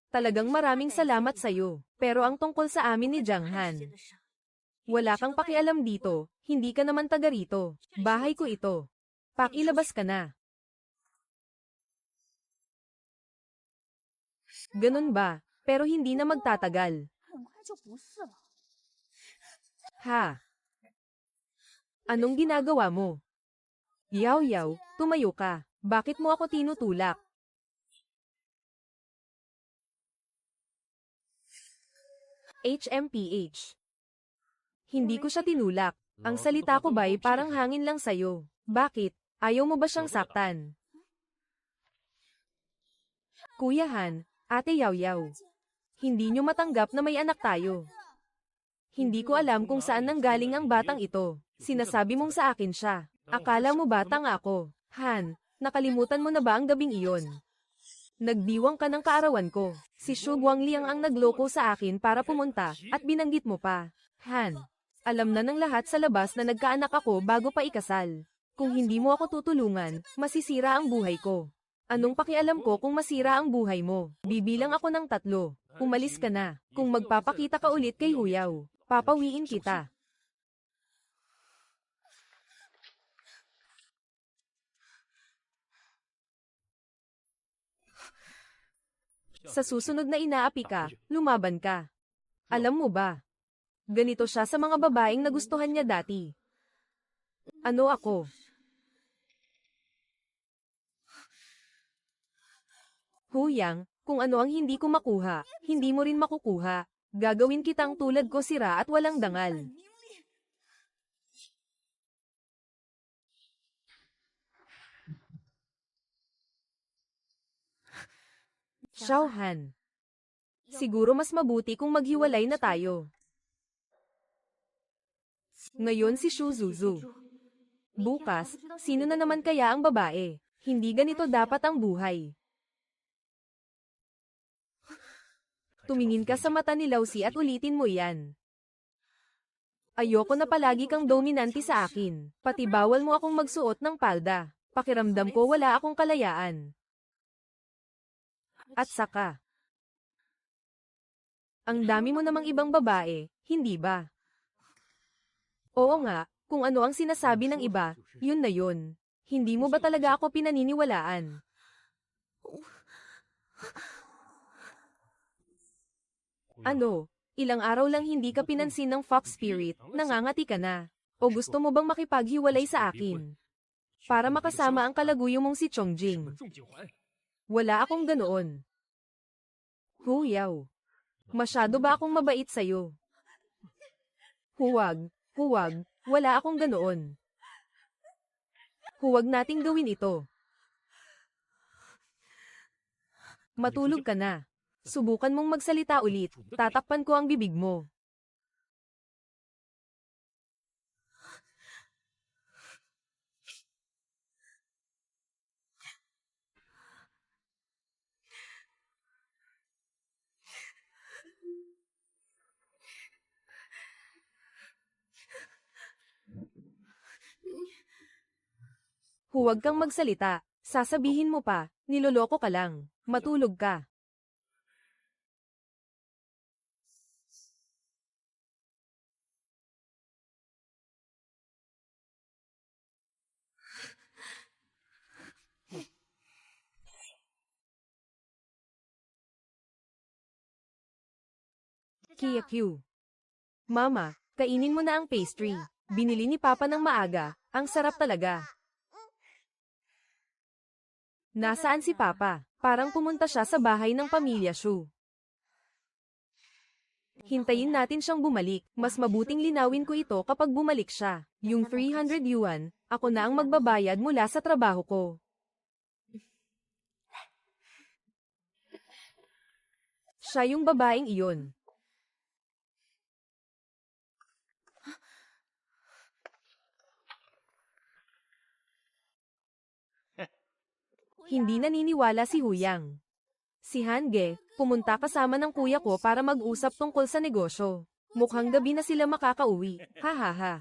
Talagang maraming salamat sa'yo. Pero ang tungkol sa amin ni Jiang Han, wala kang pakialam dito, hindi ka naman taga rito. Bahay ko ito. Pakilabas ka na. Ganun ba? Pero hindi na magtatagal. Ha? Anong ginagawa mo? Yaw yaw, tumayo ka. Bakit mo ako tinutulak? HMPH. Hindi ko siya tinulak. Ang salita ko ba'y parang hangin lang sa'yo. Bakit? Ayaw mo ba siyang saktan? Kuya Han, Ate Yaw Yaw. Hindi niyo matanggap na may anak tayo. Hindi ko alam kung saan nanggaling ang batang ito. Sinasabi mong sa akin siya. Akala mo batang ako. Han, nakalimutan mo na ba ang gabing iyon? Nagdiwang ka ng kaarawan ko. Si Xu Guangliang ang nagloko sa akin para pumunta, at binanggit mo pa. Han, alam na ng lahat sa labas na nagkaanak ako bago pa ikasal. Kung hindi mo ako tutulungan, masisira ang buhay ko. Anong pakialam ko kung masira ang buhay mo? Bibilang ako ng 3. Umalis ka na. Kung magpapakita ka ulit kay Huyaw, papawiin kita. Sa susunod na inaapi ka, lumaban ka. Alam mo ba? Ganito siya sa mga babaeng nagustuhan niya dati. Ano ako? Huyang, kung ano ang hindi ko makuha, hindi mo rin makukuha. Gagawin kitang tulad ko sira at walang dangal. Xiaohan. Siguro mas mabuti kung maghiwalay na tayo. Ngayon si Shu Zuzu. Bukas, sino na naman kaya ang babae? Hindi ganito dapat ang buhay. Tumingin ka sa mata ni Lausi at ulitin mo yan. Ayoko na palagi kang dominante sa akin. Pati bawal mo akong magsuot ng palda. Pakiramdam ko wala akong kalayaan. At saka, ang dami mo namang ibang babae, hindi ba? Oo nga, kung ano ang sinasabi ng iba, yun na yun. Hindi mo ba talaga ako pinaniniwalaan? Ano, ilang araw lang hindi ka pinansin ng Fox Spirit, nangangati ka na. O gusto mo bang makipaghiwalay sa akin? Para makasama ang kalaguyo mong si Chongjing. Wala akong ganoon. Huyaw. Masyado ba akong mabait sa'yo? Huwag, huwag, wala akong ganoon. Huwag nating gawin ito. Matulog ka na. Subukan mong magsalita ulit, tatakpan ko ang bibig mo. Huwag kang magsalita. Sasabihin mo pa, niloloko ka lang. Matulog ka. Kia Q. Mama, kainin mo na ang pastry. Binili ni Papa ng maaga. Ang sarap talaga. Nasaan si Papa? Parang pumunta siya sa bahay ng pamilya Shu. Hintayin natin siyang bumalik. Mas mabuting linawin ko ito kapag bumalik siya. Yung 300 yuan, ako na ang magbabayad mula sa trabaho ko. Siya yung babaeng iyon. Hindi naniniwala si Huyang. Si Hange, pumunta kasama ng kuya ko para mag-usap tungkol sa negosyo. Mukhang gabi na sila makakauwi. Ha ha ha.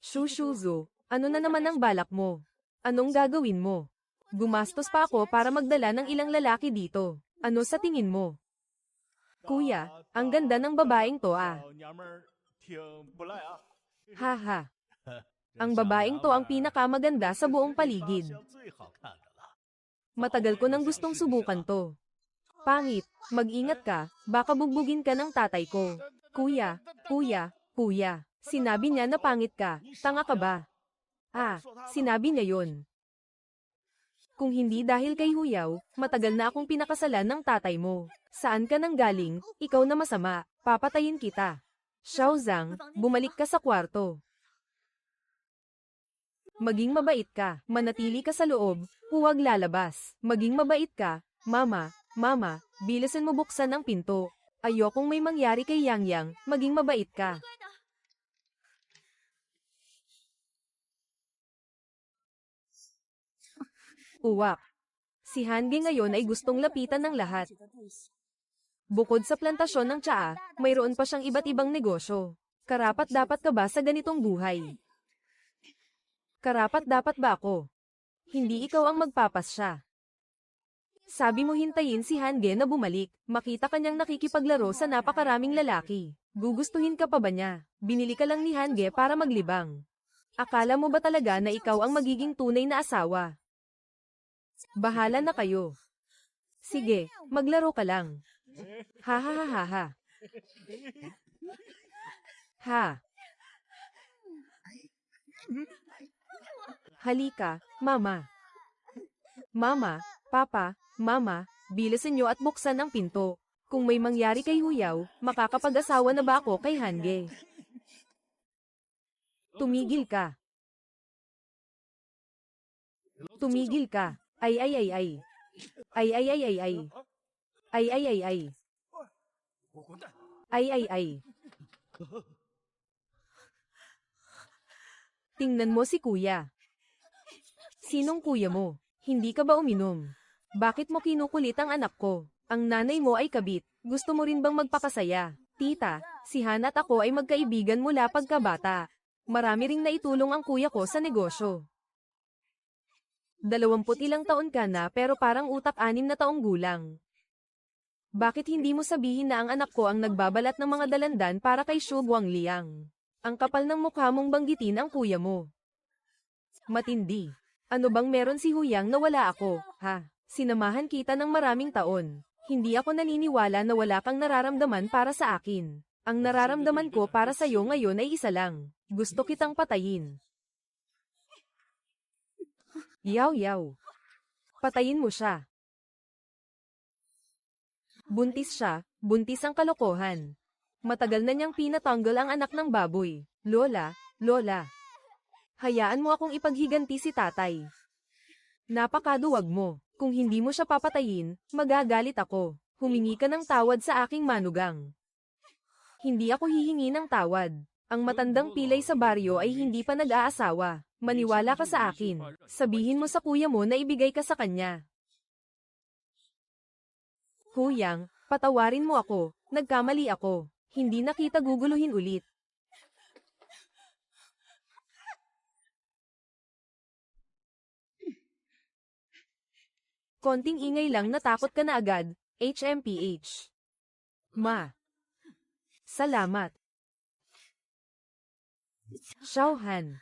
Shuzo, ano na naman ang balak mo? Anong gagawin mo? Gumastos pa ako para magdala ng ilang lalaki dito. Ano sa tingin mo? Kuya, ang ganda ng babaeng to ah. Ha ha. Ang babaeng to ang pinakamaganda sa buong paligid. Matagal ko nang gustong subukan to. Pangit, mag-ingat ka, baka bugbugin ka ng tatay ko. Kuya, sinabi niya na pangit ka, tanga ka ba? Ah, sinabi niya yon. Kung hindi dahil kay Huyaw, matagal na akong pinakasalan ng tatay mo. Saan ka nang galing? Ikaw na masama, papatayin kita. Xiaozang, bumalik ka sa kwarto. Maging mabait ka, manatili ka sa loob, huwag lalabas. Maging mabait ka, mama, bilisan mo buksan ang pinto. Ayokong may mangyari kay Yang Yang, maging mabait ka. Uwak. Si Hange ngayon ay gustong lapitan ng lahat. Bukod sa plantasyon ng tsaa, mayroon pa siyang iba't ibang negosyo. Karapat-dapat ka ba sa ganitong buhay? Karapat-dapat ba ako? Hindi ikaw ang magpapasya. Sabi mo hintayin si Hange na bumalik, makita kanyang nakikipaglaro sa napakaraming lalaki. Gugustuhin ka pa ba niya? Binili ka lang ni Hange para maglibang. Akala mo ba talaga na ikaw ang magiging tunay na asawa? Bahala na kayo. Sige, maglaro ka lang. Ha ha ha ha ha. Ha. Halika, mama. Mama, papa, mama, bilisan niyo at buksan ang pinto. Kung may mangyari kay Huyaw, makakapag-asawa na ba ako kay Hange? Tumigil ka. Tumigil ka. Ay ay ay ay. Ay ay ay ay ay. Ay ay ay ay. Ay ay ay. Tingnan mo si kuya. Sinong kuya mo? Hindi ka ba uminom? Bakit mo kinukulit ang anak ko? Ang nanay mo ay kabit. Gusto mo rin bang magpakasaya? Tita, si Han at ako ay magkaibigan mula pagkabata. Marami ring naitulong ang kuya ko sa negosyo. 20 ilang taon ka na pero parang utak 6 na taong gulang. Bakit hindi mo sabihin na ang anak ko ang nagbabalat ng mga dalandan para kay Shu Guangliang? Ang kapal ng mukha mong banggitin ang kuya mo. Matindi. Ano bang meron si Huyang na wala ako, ha? Sinamahan kita ng maraming taon. Hindi ako naniniwala na wala kang nararamdaman para sa akin. Ang nararamdaman ko para sa iyo ngayon ay isa lang. Gusto kitang patayin. Yaw yaw. Patayin mo siya. Buntis siya, buntis ang kalokohan. Matagal na niyang pinatanggal ang anak ng baboy. Lola, Lola. Hayaan mo akong ipaghiganti si tatay. Napakaduwag mo. Kung hindi mo siya papatayin, magagalit ako. Humingi ka ng tawad sa aking manugang. Hindi ako hihingi ng tawad. Ang matandang pilay sa baryo ay hindi pa nag-aasawa. Maniwala ka sa akin. Sabihin mo sa kuya mo na ibigay ka sa kanya. Kuyang, patawarin mo ako. Nagkamali ako. Hindi na kita guguluhin ulit. Konting ingay lang natakot ka na agad. HMPH. Ma. Salamat. Xiaohan.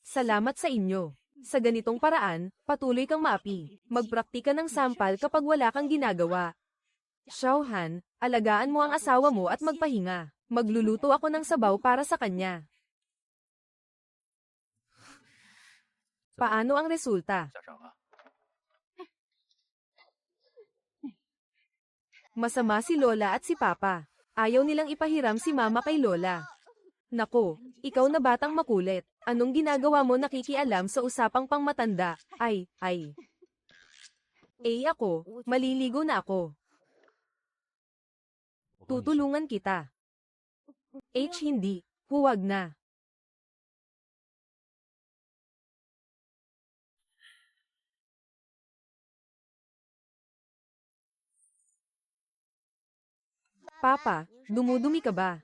Salamat sa inyo. Sa ganitong paraan, patuloy kang maapi. Magpraktika ng sampal kapag wala kang ginagawa. Xiaohan, alagaan mo ang asawa mo at magpahinga. Magluluto ako ng sabaw para sa kanya. Paano ang resulta? 家长啊， Masama si Lola at si Papa. Ayaw nilang ipahiram si Mama kay Lola. Nako, ikaw na batang makulit. Anong ginagawa mo nakikialam sa usapang pangmatanda? Ay. Ako, maliligo na ako. 我帮你洗 Tutulungan kita. Hindi, huwag na. Papa, dumudumi ka ba?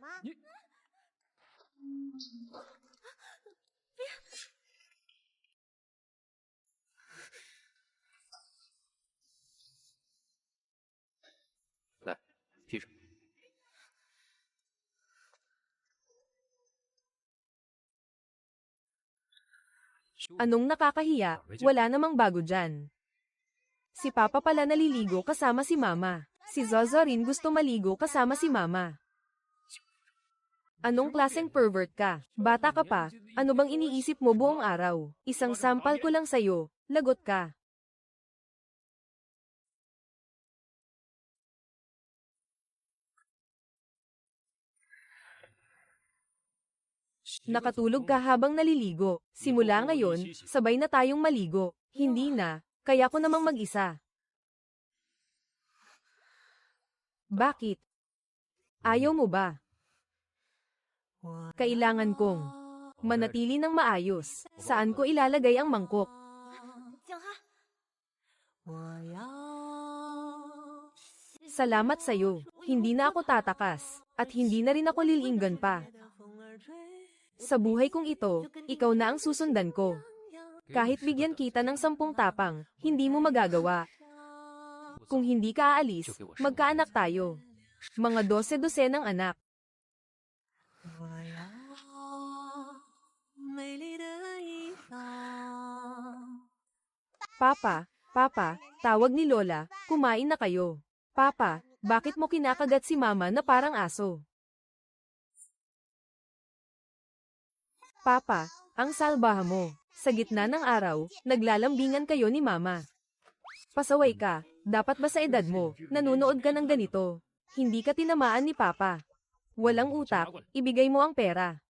来，披上。 Anong nakakahiya? Wala namang bago dyan. Si Papa pala naliligo kasama si Mama. Si Zozo rin gusto maligo kasama si Mama. Anong klaseng pervert ka? Bata ka pa, ano bang iniisip mo buong araw? Isang sampal ko lang sa'yo, lagot ka. Nakatulog ka habang naliligo. Simula ngayon, sabay na tayong maligo. Hindi na, kaya ko namang mag-isa. Bakit? Ayaw mo ba? Kailangan kong manatili ng maayos. Saan ko ilalagay ang mangkok? 静哈， Salamat sa'yo. Hindi na ako tatakas. At hindi na rin ako lilinggan pa. Sa buhay kong ito, ikaw na ang susundan ko. Kahit bigyan kita ng 10 tapang, hindi mo magagawa. Kung hindi ka aalis, magkaanak tayo. Mga 12 ng anak. Papa, tawag ni Lola, kumain na kayo. Papa, bakit mo kinakagat si Mama na parang aso? Papa, ang salbaha mo. Sa gitna ng araw, naglalambingan kayo ni Mama. Pasaway ka, dapat ba sa edad mo, nanunood ka ng ganito? Hindi ka tinamaan ni Papa. Walang utak, ibigay mo ang pera.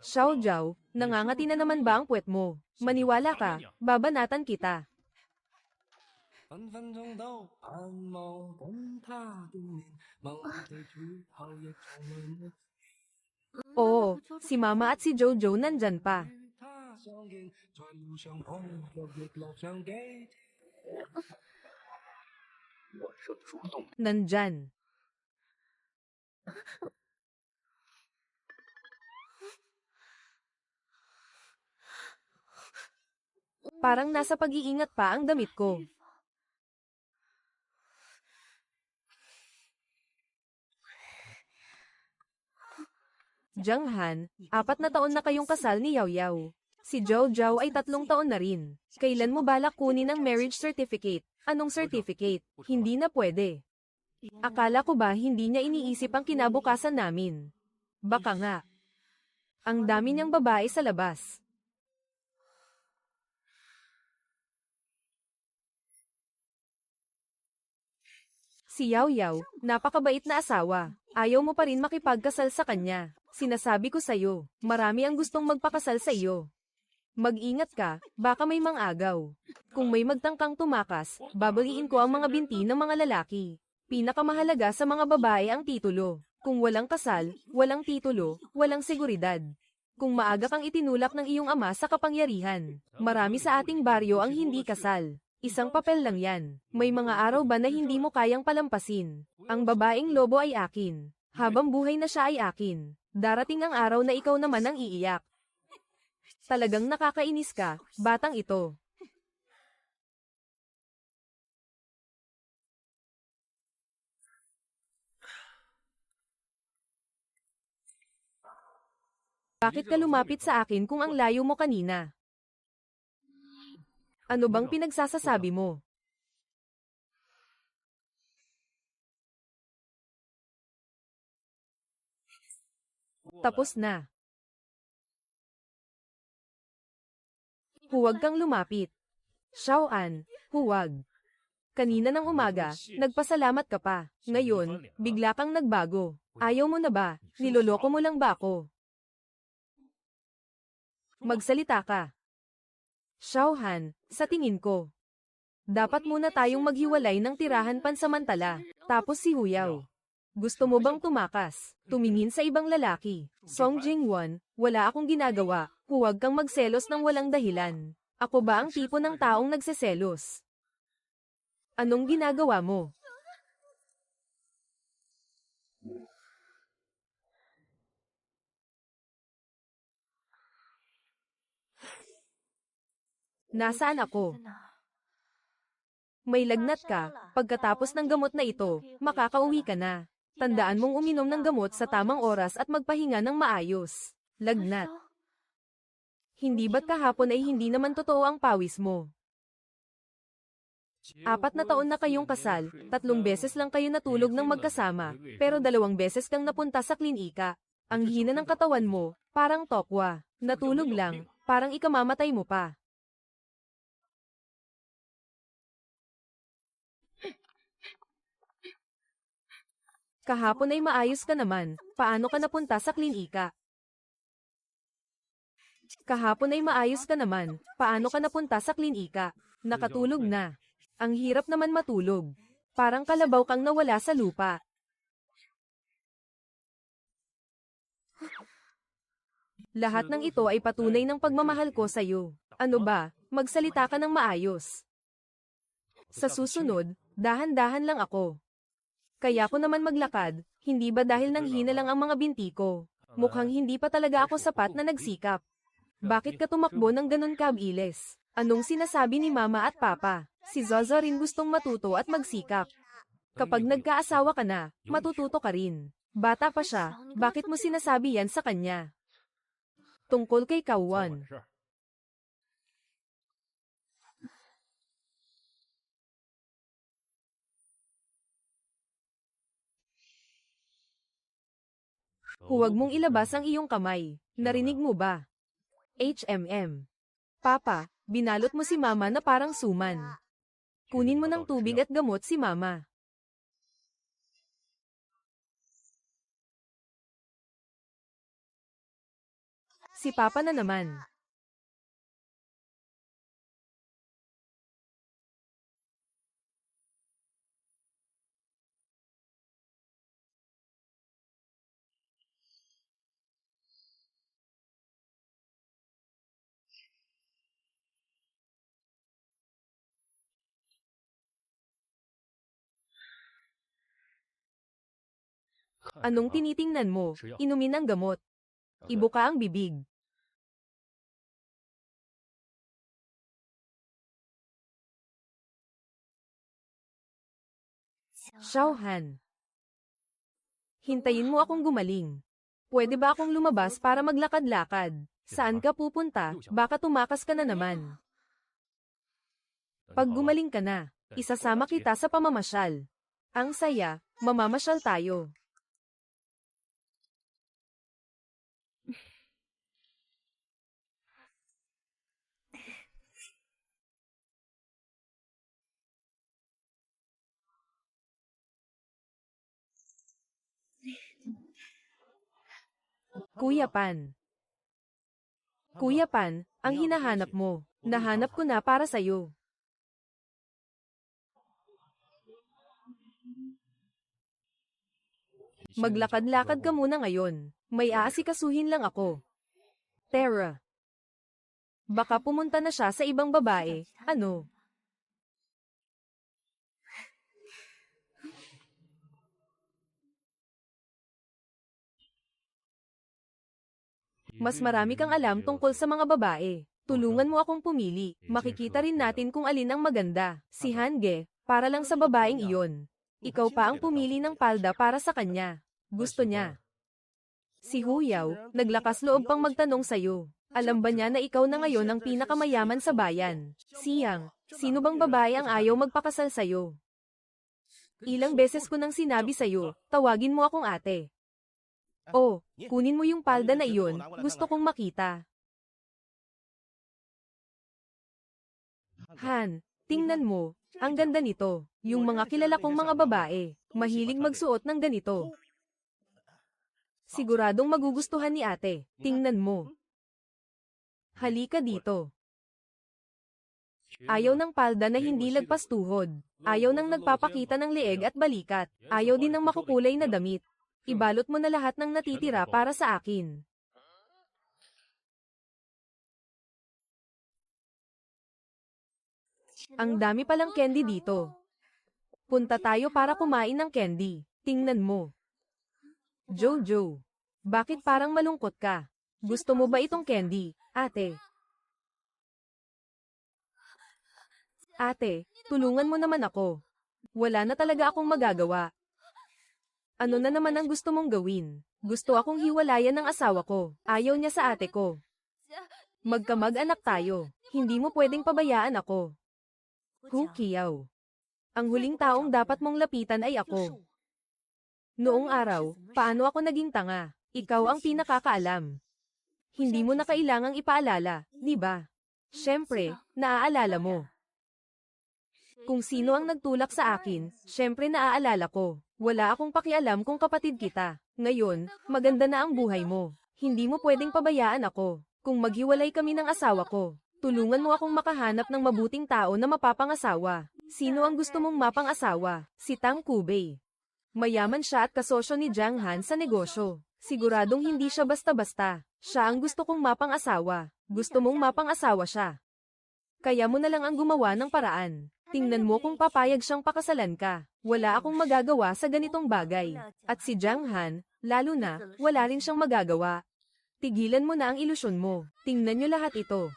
Xiao Jiao, nangangati na naman ba ang puwet mo? Maniwala ka, babanatan kita. 分分鐘都盼望懂他的臉，某地處後亦從來沒 Oo, si Mama at si Jojo nandyan pa. 與他相見，在路上碰着亦樂上幾天。我是主动的。 Nandyan. Parang nasa pag-iingat pa ang damit ko. Jiang Han, 4 na taon na kayong kasal ni Yao Yao. Si Zhao Zhao ay 3 taon na rin. Kailan mo balak kunin ang marriage certificate? Anong certificate? Hindi na pwede. Akala ko ba hindi niya iniisip ang kinabukasan namin? Baka nga. Ang dami niyang babae sa labas. Si Yao Yao, napakabait na asawa. Ayaw mo pa rin makipagkasal sa kanya. Sinasabi ko sa'yo, marami ang gustong magpakasal sa iyo. Mag-ingat ka, baka may mang-agaw. Kung may magtangkang tumakas, babaliin ko ang mga binti ng mga lalaki. Pinakamahalaga sa mga babae ang titulo. Kung walang kasal, walang titulo, walang seguridad. Kung maaga kang itinulak ng iyong ama sa kapangyarihan, marami sa ating baryo ang hindi kasal. Isang papel lang yan. May mga araw ba na hindi mo kayang palampasin? Ang babaeng lobo ay akin. Habang buhay na siya ay akin. Darating ang araw na ikaw naman ang iiyak. Talagang nakakainis ka, batang ito. Bakit ka lumapit sa akin kung ang layo mo kanina? Ano bang pinagsasasabi mo? Tapos na. Huwag kang lumapit. Xiaoan, huwag. Kanina ng umaga, nagpasalamat ka pa. Ngayon, bigla kang nagbago. Ayaw mo na ba? Niloloko mo lang ba ako? Magsalita ka. Xiaohan, sa tingin ko, dapat muna tayong maghiwalay ng tirahan pansamantala. Tapos si Huyao. Gusto mo bang tumakas? Tumingin sa ibang lalaki. Song Jingwon, wala akong ginagawa. Huwag kang magselos ng walang dahilan. Ako ba ang tipo ng taong nagseselos? Anong ginagawa mo? Nasaan ako? May lagnat ka, pagkatapos ng gamot na ito, makakauwi ka na. Tandaan mong uminom ng gamot sa tamang oras at magpahinga ng maayos. Lagnat. Hindi ba't kahapon ay hindi naman totoo ang pawis mo? 4 na taon na kayong kasal, 3 beses lang kayo natulog ng magkasama, pero 2 beses kang napunta sa klinika. Ang hina ng katawan mo, parang tokwa. Natulog lang, parang ikamamatay mo pa. Kahapon ay maayos ka naman, paano ka napunta sa klinika? Kahapon ay maayos ka naman, paano ka napunta sa klinika? Nakatulog na. Ang hirap naman matulog. Parang kalabaw kang nawala sa lupa. Lahat ng ito ay patunay ng pagmamahal ko sa iyo. Ano ba, magsalita ka ng maayos. Sa susunod, dahan-dahan lang ako. Kaya ko naman maglakad, hindi ba dahil nang hina lang ang mga binti ko? Mukhang hindi pa talaga ako sapat na nagsikap. Bakit ka tumakbo ng ganun kabilis? Anong sinasabi ni Mama at Papa? Si Zozo rin gustong matuto at magsikap. Kapag nagkaasawa ka na, matututo ka rin. Bata pa siya, bakit mo sinasabi yan sa kanya? Tungkol kay Kawan. Huwag mong ilabas ang iyong kamay. Narinig mo ba? HMM. Papa, binalot mo si Mama na parang suman. Kunin mo ng tubig at gamot si Mama. Si Papa na naman. Anong tinitingnan mo? Inumin ang gamot. Ibuka ang bibig. Xiaohan. Hintayin mo akong gumaling. Pwede ba akong lumabas para maglakad-lakad? Saan ka pupunta? Baka tumakas ka na naman. Pag gumaling ka na, isasama kita sa pamamasyal. Ang saya, mamamasyal tayo. Kuya Pan. Kuya Pan, Ang hinahanap mo, nahanap ko na para sa'yo. Maglakad-lakad ka muna ngayon. May aasikasuhin lang ako. Tara. Baka pumunta na siya sa ibang babae, ano? Mas marami kang alam tungkol sa mga babae. Tulungan mo akong pumili. Makikita rin natin kung alin ang maganda. Si Hange, para lang sa babaeng iyon. Ikaw pa ang pumili ng palda para sa kanya. Gusto niya. Si Huyaw, naglakas loob pang magtanong sa'yo. Alam ba niya na ikaw na ngayon ang pinakamayaman sa bayan? Siyang, sino bang babae ang ayaw magpakasal sa'yo? Ilang beses ko nang sinabi sa'yo, tawagin mo akong ate. Oh, kunin mo yung palda na iyon, gusto kong makita. Han, tingnan mo, ang ganda nito. Yung mga kilala kong mga babae, mahilig magsuot ng ganito. Siguradong magugustuhan ni ate, tingnan mo. Halika dito. Ayaw ng palda na hindi lagpas tuhod. Ayaw ng nagpapakita ng leeg at balikat. Ayaw din ng makukulay na damit. Ibalot mo na lahat ng natitira para sa akin. Ang dami palang candy dito. Punta tayo para kumain ng candy. Tingnan mo. Jojo, bakit parang malungkot ka? Gusto mo ba itong candy, ate? Ate, tulungan mo naman ako. Wala na talaga akong magagawa. Ano na naman ang gusto mong gawin? Gusto akong hiwalayan ng asawa ko. Ayaw niya sa ate ko. Magkamag-anak tayo. Hindi mo pwedeng pabayaan ako. Hukiyaw. Ang huling taong dapat mong lapitan ay ako. Noong araw, paano ako naging tanga? Ikaw ang pinakakaalam. Hindi mo na kailangang ipaalala, di ba? Siyempre, naaalala mo. Kung sino ang nagtulak sa akin, siyempre naaalala ko. Wala akong pakialam kung kapatid kita. Ngayon, maganda na ang buhay mo. Hindi mo pwedeng pabayaan ako. Kung maghiwalay kami ng asawa ko, tulungan mo akong makahanap ng mabuting tao na mapapangasawa. Sino ang gusto mong mapang-asawa? Si Tang Kubei. Mayaman siya at kasosyo ni Jiang Han sa negosyo. Siguradong hindi siya basta-basta. Siya ang gusto kong mapang-asawa. Gusto mong mapang-asawa siya. Kaya mo na lang ang gumawa ng paraan. Tingnan mo kung papayag siyang pakasalan ka. Wala akong magagawa sa ganitong bagay. At si Jiang Han, lalo na, wala rin siyang magagawa. Tigilan mo na ang ilusyon mo. Tingnan niyo lahat ito.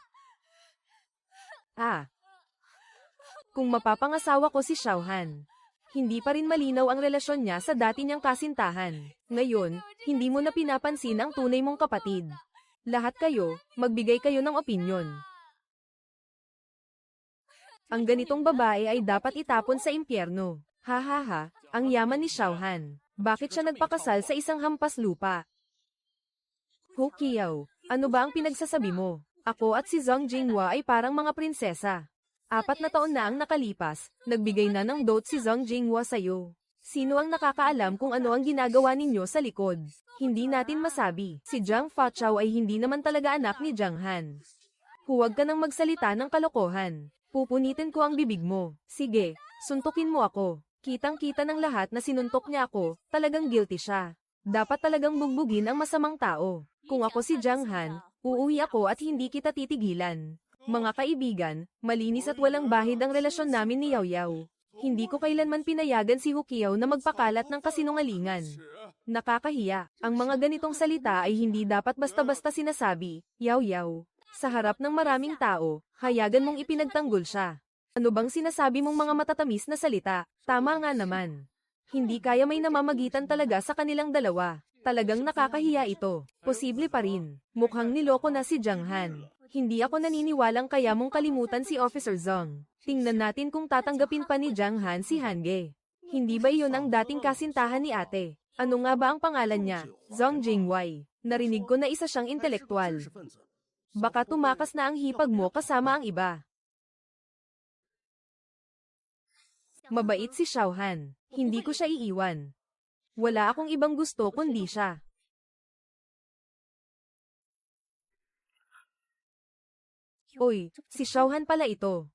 Kung mapapangasawa ko si Xiao Han, hindi pa rin malinaw ang relasyon niya sa dati niyang kasintahan. Ngayon, hindi mo na pinapansin ang tunay mong kapatid. Lahat kayo, magbigay kayo ng opinyon. Ang ganitong babae ay dapat itapon sa impyerno. Hahaha, ang yaman ni Xiao Han. Bakit siya nagpakasal sa isang hampas lupa? Hukiyaw, ano ba ang pinagsasabi mo? Ako at si Zhang Jinghua ay parang mga prinsesa. 4 na taon na ang nakalipas, nagbigay na ng dote si Zhang Jinghua sa'yo. Sino ang nakakaalam kung ano ang ginagawa ninyo sa likod? Hindi natin masabi. Si Jiang Fachao ay hindi naman talaga anak ni Jiang Han. Huwag ka nang magsalita ng kalokohan. Pupunitin ko ang bibig mo. Sige, suntukin mo ako. Kitang-kita ng lahat na sinuntok niya ako, talagang guilty siya. Dapat talagang bugbugin ang masamang tao. Kung ako si Jiang Han, uuwi ako at hindi kita titigilan. Mga kaibigan, malinis at walang bahid ang relasyon namin ni Yao Yao. Hindi ko kailanman pinayagan si Hukiyaw na magpakalat ng kasinungalingan. Nakakahiya, ang mga ganitong salita ay hindi dapat basta-basta sinasabi, Yao Yao. Sa harap ng maraming tao, hayagan mong ipinagtanggol siya. Ano bang sinasabi mong mga matatamis na salita? Tama nga naman. Hindi kaya may namamagitan talaga sa kanilang dalawa. Talagang nakakahiya ito. Posible pa rin. Mukhang niloko na si Jiang Han. Hindi ako naniniwalang kaya mong kalimutan si Officer Zhang. Tingnan natin kung tatanggapin pa ni Jiang Han si Hange. Hindi ba iyon ang dating kasintahan ni ate? Ano nga ba ang pangalan niya? Zhang Jingwei. Narinig ko na isa siyang intelektual. Baka tumakas na ang hipag mo kasama ang iba. Mabait si Xiao Han. Hindi ko siya iiwan. Wala akong ibang gusto kundi siya. Oy, si Xiaohan pala ito.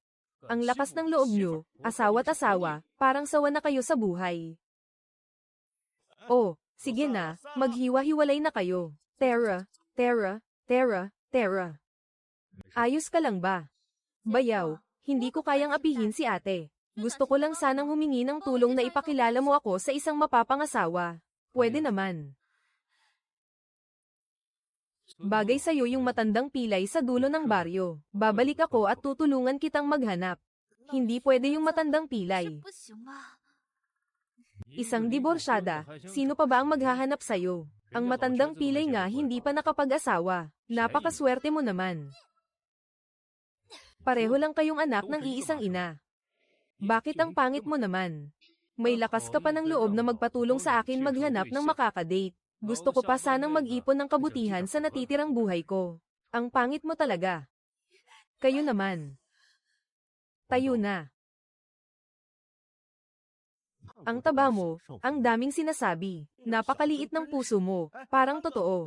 Ang lakas ng loob nyo, asawa't asawa, parang sawa na kayo sa buhay. Oh, sige na, maghiwa-hiwalay na kayo. Terra, Terra, Terra, Terra. Ayos ka lang ba? Bayaw, hindi ko kayang apihin si ate. Gusto ko lang sanang humingi ng tulong na ipakilala mo ako sa isang mapapangasawa. Pwede naman. Bagay sa'yo yung matandang pilay sa dulo ng baryo. Babalik ako at tutulungan kitang maghanap. Hindi pwede yung matandang pilay. 不行吧？ Isang diborsyada, sino pa ba ang maghahanap sa'yo? Ang matandang pilay nga hindi pa nakapag-asawa. Napakaswerte mo naman. Pareho lang kayong anak ng iisang ina. Bakit ang pangit mo naman? May lakas ka pa ng loob na magpatulong sa akin maghanap ng makakadate. Gusto ko pa sanang mag-ipon ng kabutihan sa natitirang buhay ko. Ang pangit mo talaga. Kayo naman. Tayo na. Ang taba mo, ang daming sinasabi. Napakaliit ng puso mo, parang totoo.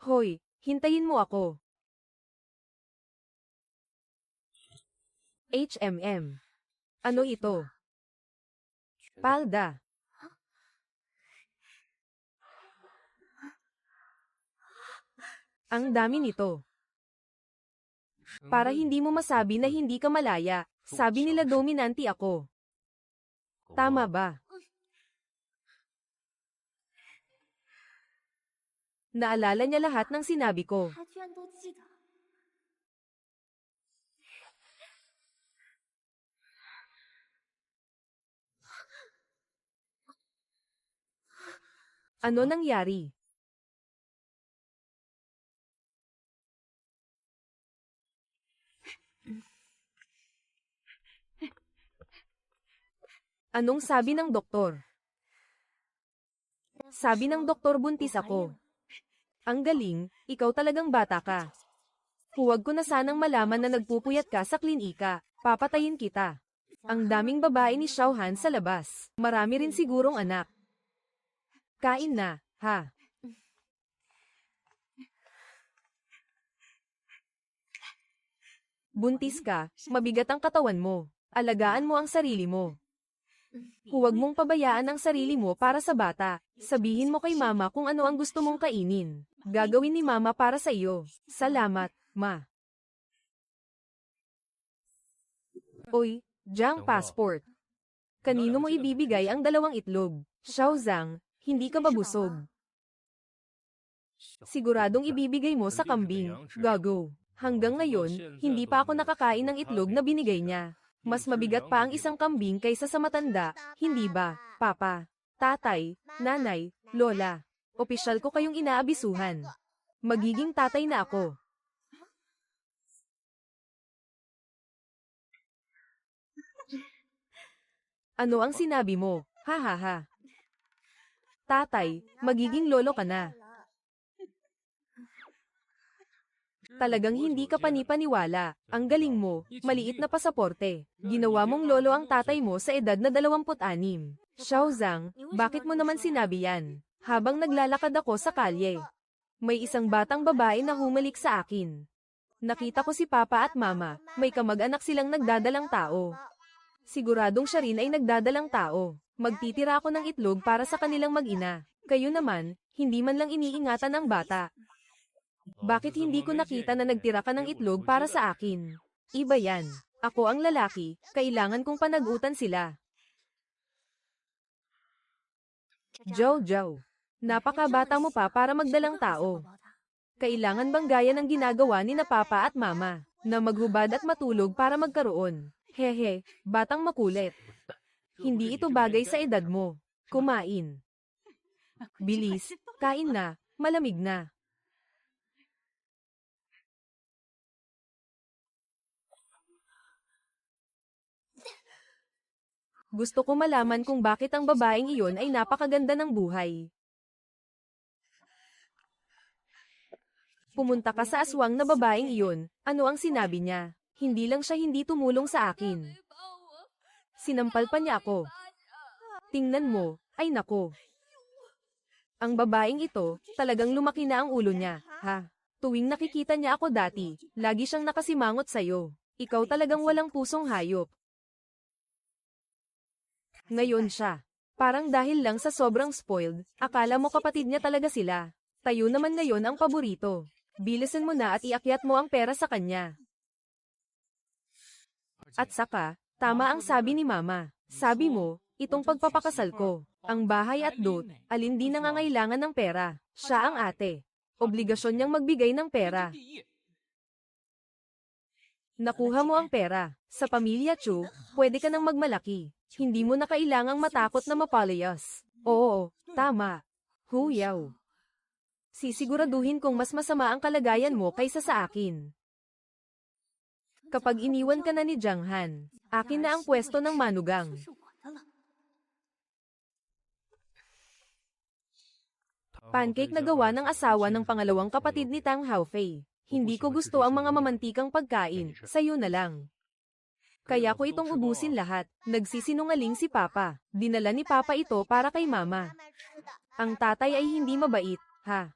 Hoy, hintayin mo ako. HMM. Ano ito? Palda. Ang dami nito. Para hindi mo masabi na hindi ka malaya, sabi nila dominante ako. Tama ba? Naalala niya lahat ng sinabi ko. 他居然都记得。 Ano nangyari? Anong sabi ng doktor? Sabi ng doktor buntis ako. Ang galing, ikaw talagang bata ka. Huwag ko na sanang malaman na nagpupuyat ka sa klinika. Papatayin kita. Ang daming babae ni Xiaohan sa labas. Marami rin sigurong anak. Kain na, ha? Buntis ka, mabigat ang katawan mo. Alagaan mo ang sarili mo. Huwag mong pabayaan ang sarili mo para sa bata. Sabihin mo kay mama kung ano ang gusto mong kainin. Gagawin ni mama para sa iyo. Salamat, ma. Oy, Jiang passport. Kanino mo ibibigay ang 2 itlog? Xiaozang, hindi ka ba busog? Siguradong ibibigay mo sa kambing. Gago. Hanggang ngayon, hindi pa ako nakakain ng itlog na binigay niya. Mas mabigat pa ang isang kambing kaysa sa matanda, hindi ba, papa? Tatay, nanay, lola. Opisyal ko kayong inaabisuhan. Magiging tatay na ako. Ano ang sinabi mo? Ha ha ha. Tatay, magiging lolo ka na. Talagang hindi ka panipaniwala. Ang galing mo, maliit na pasaporte. Ginawa mong lolo ang tatay mo sa edad na 26. Xiaozang, bakit mo naman sinabi yan? Habang naglalakad ako sa kalye, may isang batang babae na humalik sa akin. Nakita ko si papa at mama, may kamag-anak silang nagdadalang tao. Siguradong siya rin ay nagdadalang tao. Magtitira ako ng itlog para sa kanilang mag-ina. Kayo naman, hindi man lang iniingatan ang bata. Bakit hindi ko nakita na nagtira ka ng itlog para sa akin? Iba yan. Ako ang lalaki, kailangan kong panagutan sila. Jojo, napakabata mo pa para magdalang tao. Kailangan bang gaya ng ginagawa ni na papa at mama, na maghubad at matulog para magkaroon? Hehe, batang makulit. Hindi ito bagay sa edad mo. Kumain. Bilis, kain na, malamig na. Gusto ko malaman kung bakit ang babaeng iyon ay napakaganda ng buhay. Pumunta ka sa aswang na babaeng iyon, ano ang sinabi niya? Hindi lang siya hindi tumulong sa akin. Sinampal pa niya ako. Tingnan mo, ay nako. Ang babaeng ito, talagang lumaki na ang ulo niya, ha? Tuwing nakikita niya ako dati, lagi siyang nakasimangot sa'yo. Ikaw talagang walang pusong hayop. Ngayon siya. Parang dahil lang sa sobrang spoiled, akala mo kapatid niya talaga sila. Tayo naman ngayon ang paborito. Bilisan mo na at iakyat mo ang pera sa kanya. At saka, tama ang sabi ni Mama. Sabi mo, itong pagpapakasal ko, ang bahay at dot, alin di nangangailangan ng pera. Siya ang ate. Obligasyon niyang magbigay ng pera. Nakuha mo ang pera. Sa pamilya Chu, pwede ka nang magmalaki. Hindi mo na kailangang matakot na mapalayas. Oo, tama. Huyaw. Sisiguraduhin kong mas masama ang kalagayan mo kaysa sa akin. Kapag iniwan ka na ni Jiang Han, akin na ang pwesto ng manugang. Pancake na gawa ng asawa ng pangalawang kapatid ni Tang Haofei. Hindi ko gusto ang mga mamantikang pagkain, sayo na lang. Kaya ko itong ubusin lahat. Nagsisinungaling si Papa. Dinala ni Papa ito para kay Mama. Ang tatay ay hindi mabait, ha?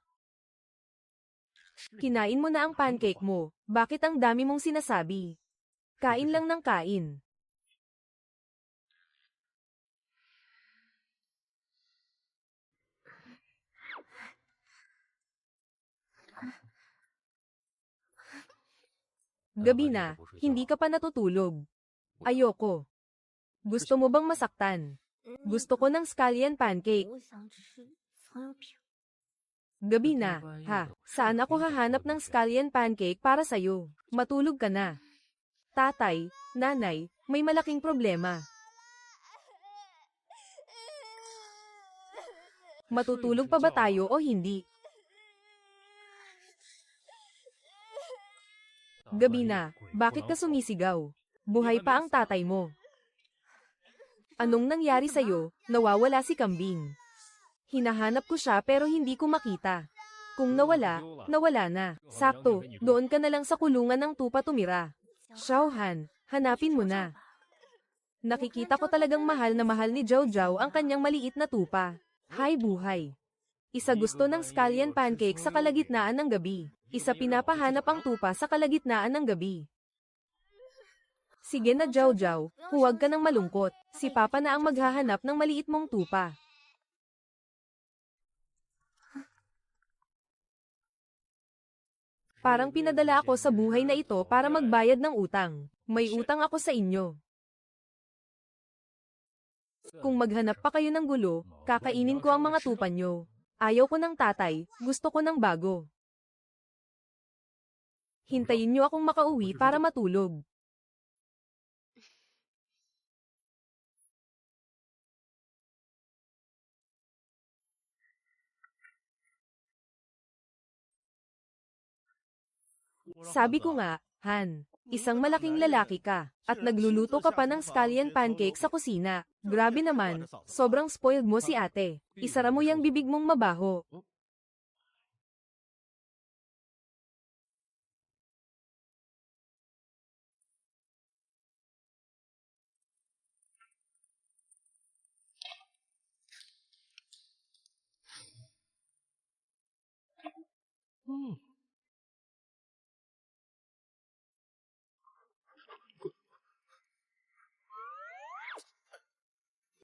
Kinain mo na ang pancake mo. Bakit ang dami mong sinasabi? Kain lang ng kain. Gabi na, hindi ka pa natutulog. Ayoko. Gusto mo bang masaktan? Gusto ko ng scallion pancake. 我想只是葱油饼。 Gabi na, ha? Saan ako hahanap ng scallion pancake para sa'yo? Matulog ka na. Tatay, nanay, may malaking problema. Matutulog pa ba tayo o hindi? Gabi na, bakit ka sumisigaw? Buhay pa ang tatay mo. Anong nangyari sa'yo? Nawawala si Kambing. Hinahanap ko siya pero hindi ko makita. Kung nawala, nawala na. Sakto, doon ka na lang sa kulungan ng tupa tumira. Xiaohan, hanapin mo na. Nakikita ko talagang mahal na mahal ni Zhao Zhao ang kanyang maliit na tupa. Hay buhay. Isa gusto ng scallion pancake sa kalagitnaan ng gabi. Isa pinapahanap ang tupa sa kalagitnaan ng gabi. Sige na Zhao Zhao, huwag ka nang malungkot. Si Papa na ang maghahanap ng maliit mong tupa. Parang pinadala ako sa buhay na ito para magbayad ng utang. May utang ako sa inyo. Kung maghanap pa kayo ng gulo, kakainin ko ang mga tupa nyo. Ayaw ko ng tatay, gusto ko ng bago. Hintayin nyo akong makauwi para matulog. Sabi ko nga, Han, isang malaking lalaki ka, at nagluluto ka pa ng scallion pancake sa kusina. Grabe naman, sobrang spoiled mo si ate. Isara mo yung bibig mong mabaho.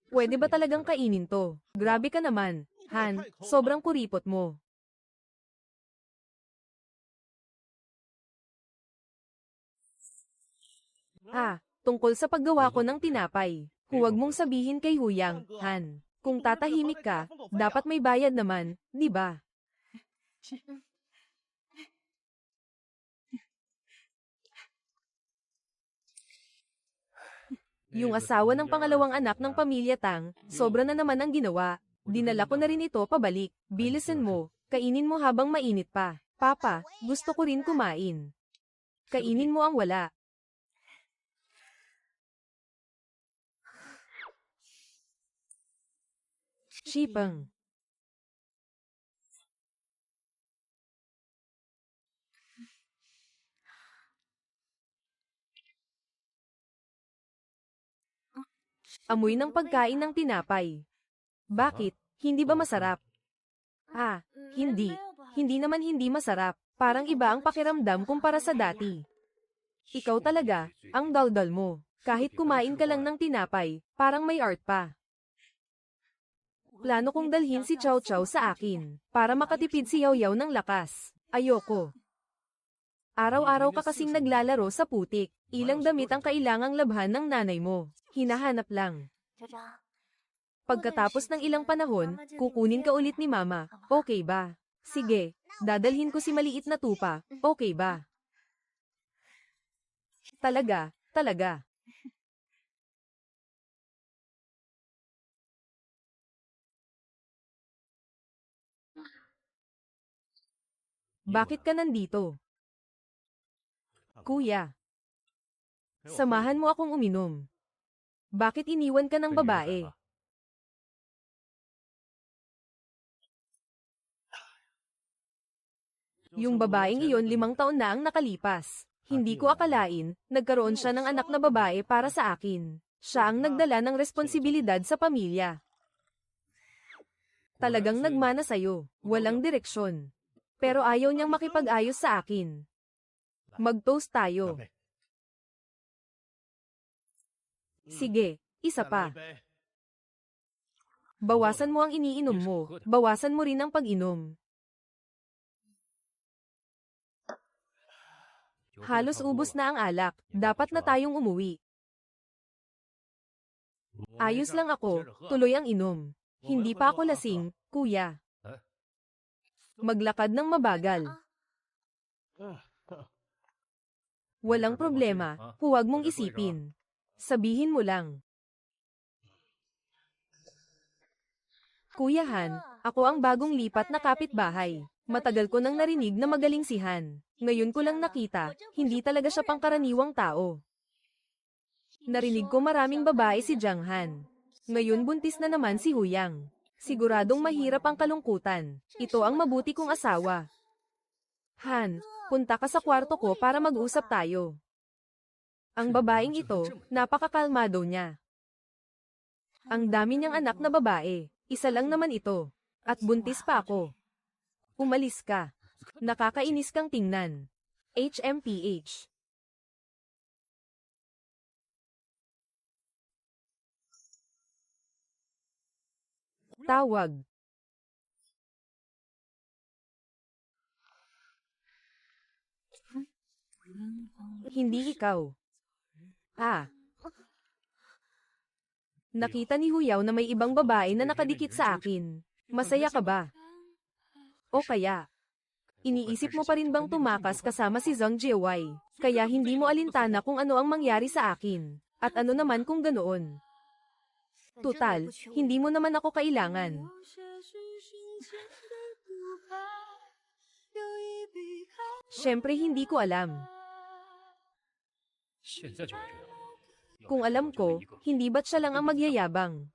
Pwede ba talagang kainin to? Grabe ka naman, Han, sobrang kuripot mo. Tungkol sa paggawa ko ng tinapay. Huwag mong sabihin kay Huyang, Han. Kung tatahimik ka, dapat may bayad naman, di ba? Yung asawa ng pangalawang anak ng pamilya Tang, sobra na naman ang ginawa. Dinala ko na rin ito pabalik. Bilisan mo, kainin mo habang mainit pa. Papa, gusto ko rin kumain. Kainin mo ang wala. Shipeng. Amoy ng pagkain ng tinapay. Bakit? Hindi ba masarap? Hindi. Hindi naman hindi masarap. Parang iba ang pakiramdam kumpara sa dati. Ikaw talaga, ang daldal mo. Kahit kumain ka lang ng tinapay, parang may art pa. Plano kong dalhin si Chow Chow sa akin, para makatipid si Yaw Yaw ng lakas. Ayoko. Araw-araw ka kasing naglalaro sa putik. Ilang damit ang kailangang labhan ng nanay mo. Hinahanap lang. Pagkatapos ng ilang panahon, kukunin ka ulit ni mama. Okay ba? Sige, dadalhin ko si maliit na tupa. Okay ba? Talaga, talaga. Bakit ka nandito? Kuya. Samahan mo akong uminom. Bakit iniwan ka ng babae? Yung babaeng iyon 5 taon na ang nakalipas. Hindi ko akalain, nagkaroon siya ng anak na babae para sa akin. Siya ang nagdala ng responsibilidad sa pamilya. Talagang nagmana sa'yo, walang direksyon. Pero ayaw niyang makipag-ayos sa akin. Mag-toast tayo. Sige, isa pa. Bawasan mo ang iniinom mo, bawasan mo rin ang pag-inom. Halos ubos na ang alak, dapat na tayong umuwi. Ayos lang ako, tuloy ang inom. Hindi pa ako lasing, kuya. Maglakad ng mabagal. Walang problema, huwag mong isipin. Sabihin mo lang. Kuya Han, ako ang bagong lipat na kapitbahay. Matagal ko nang narinig na magaling si Han. Ngayon ko lang nakita, hindi talaga siya pangkaraniwang tao. Narinig ko maraming babae si Jiang Han. Ngayon buntis na naman si Huyang. Siguradong mahirap ang kalungkutan. Ito ang mabuti kong asawa. Han, punta ka sa kwarto ko para mag-usap tayo. Ang babaeng ito, napakakalmado niya. Ang dami niyang anak na babae, isa lang naman ito. At buntis pa ako. Umalis ka. Nakakainis kang tingnan. HMPH. Tawag. Hindi ikaw. Nakita ni Huyaw na may ibang babae na nakadikit sa akin. Masaya ka ba? O kaya, iniisip mo pa rin bang tumakas kasama si Zhang Jiewei? Kaya hindi mo alintana kung ano ang mangyari sa akin. At ano naman kung ganoon? Tutal, hindi mo naman ako kailangan. Siyempre hindi ko alam. Kung alam ko, hindi ba't siya lang ang magyayabang?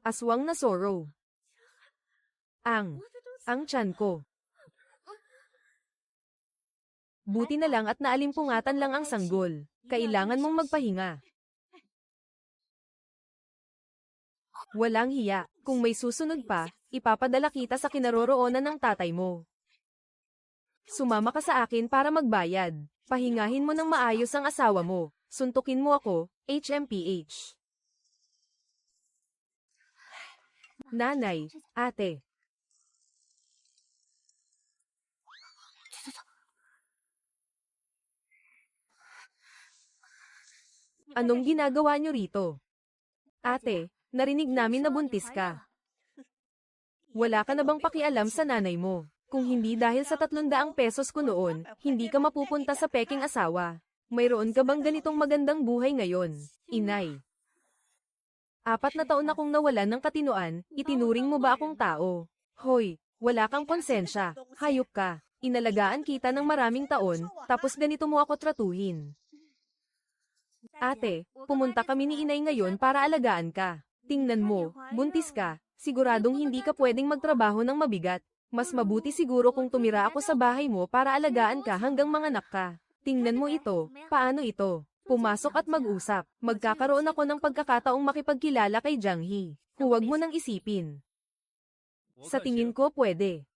Aswang na Zoro. Ang tiyan ko. Buti na lang at naalimpungatan lang ang sanggol. Kailangan mong magpahinga. Walang hiya. Kung may susunod pa, ipapadala kita sa kinaroroonan ng tatay mo. Sumama ka sa akin para magbayad. Pahingahin mo ng maayos ang asawa mo. Suntukin mo ako, HMPH. Nanay, ate. Anong ginagawa niyo rito? Ate, narinig namin na buntis ka. Wala ka na bang pakialam sa nanay mo? Kung hindi dahil sa 300 pesos ko noon, hindi ka mapupunta sa peking asawa. Mayroon ka bang ganitong magandang buhay ngayon, inay? 4 na taon akong nawalan ng katinoan, itinuring mo ba akong tao? Hoy, wala kang konsensya, hayop ka. Inalagaan kita ng maraming taon, tapos ganito mo ako tratuhin. Ate, pumunta kami ni inay ngayon para alagaan ka. Tingnan mo, buntis ka, siguradong hindi ka pwedeng magtrabaho ng mabigat. Mas mabuti siguro kung tumira ako sa bahay mo para alagaan ka hanggang manganak ka. Tingnan mo ito, paano ito? Pumasok at mag-usap. Magkakaroon ako ng pagkakataong makipagkilala kay Jiang He. Huwag mo nang isipin. Sa tingin ko pwede.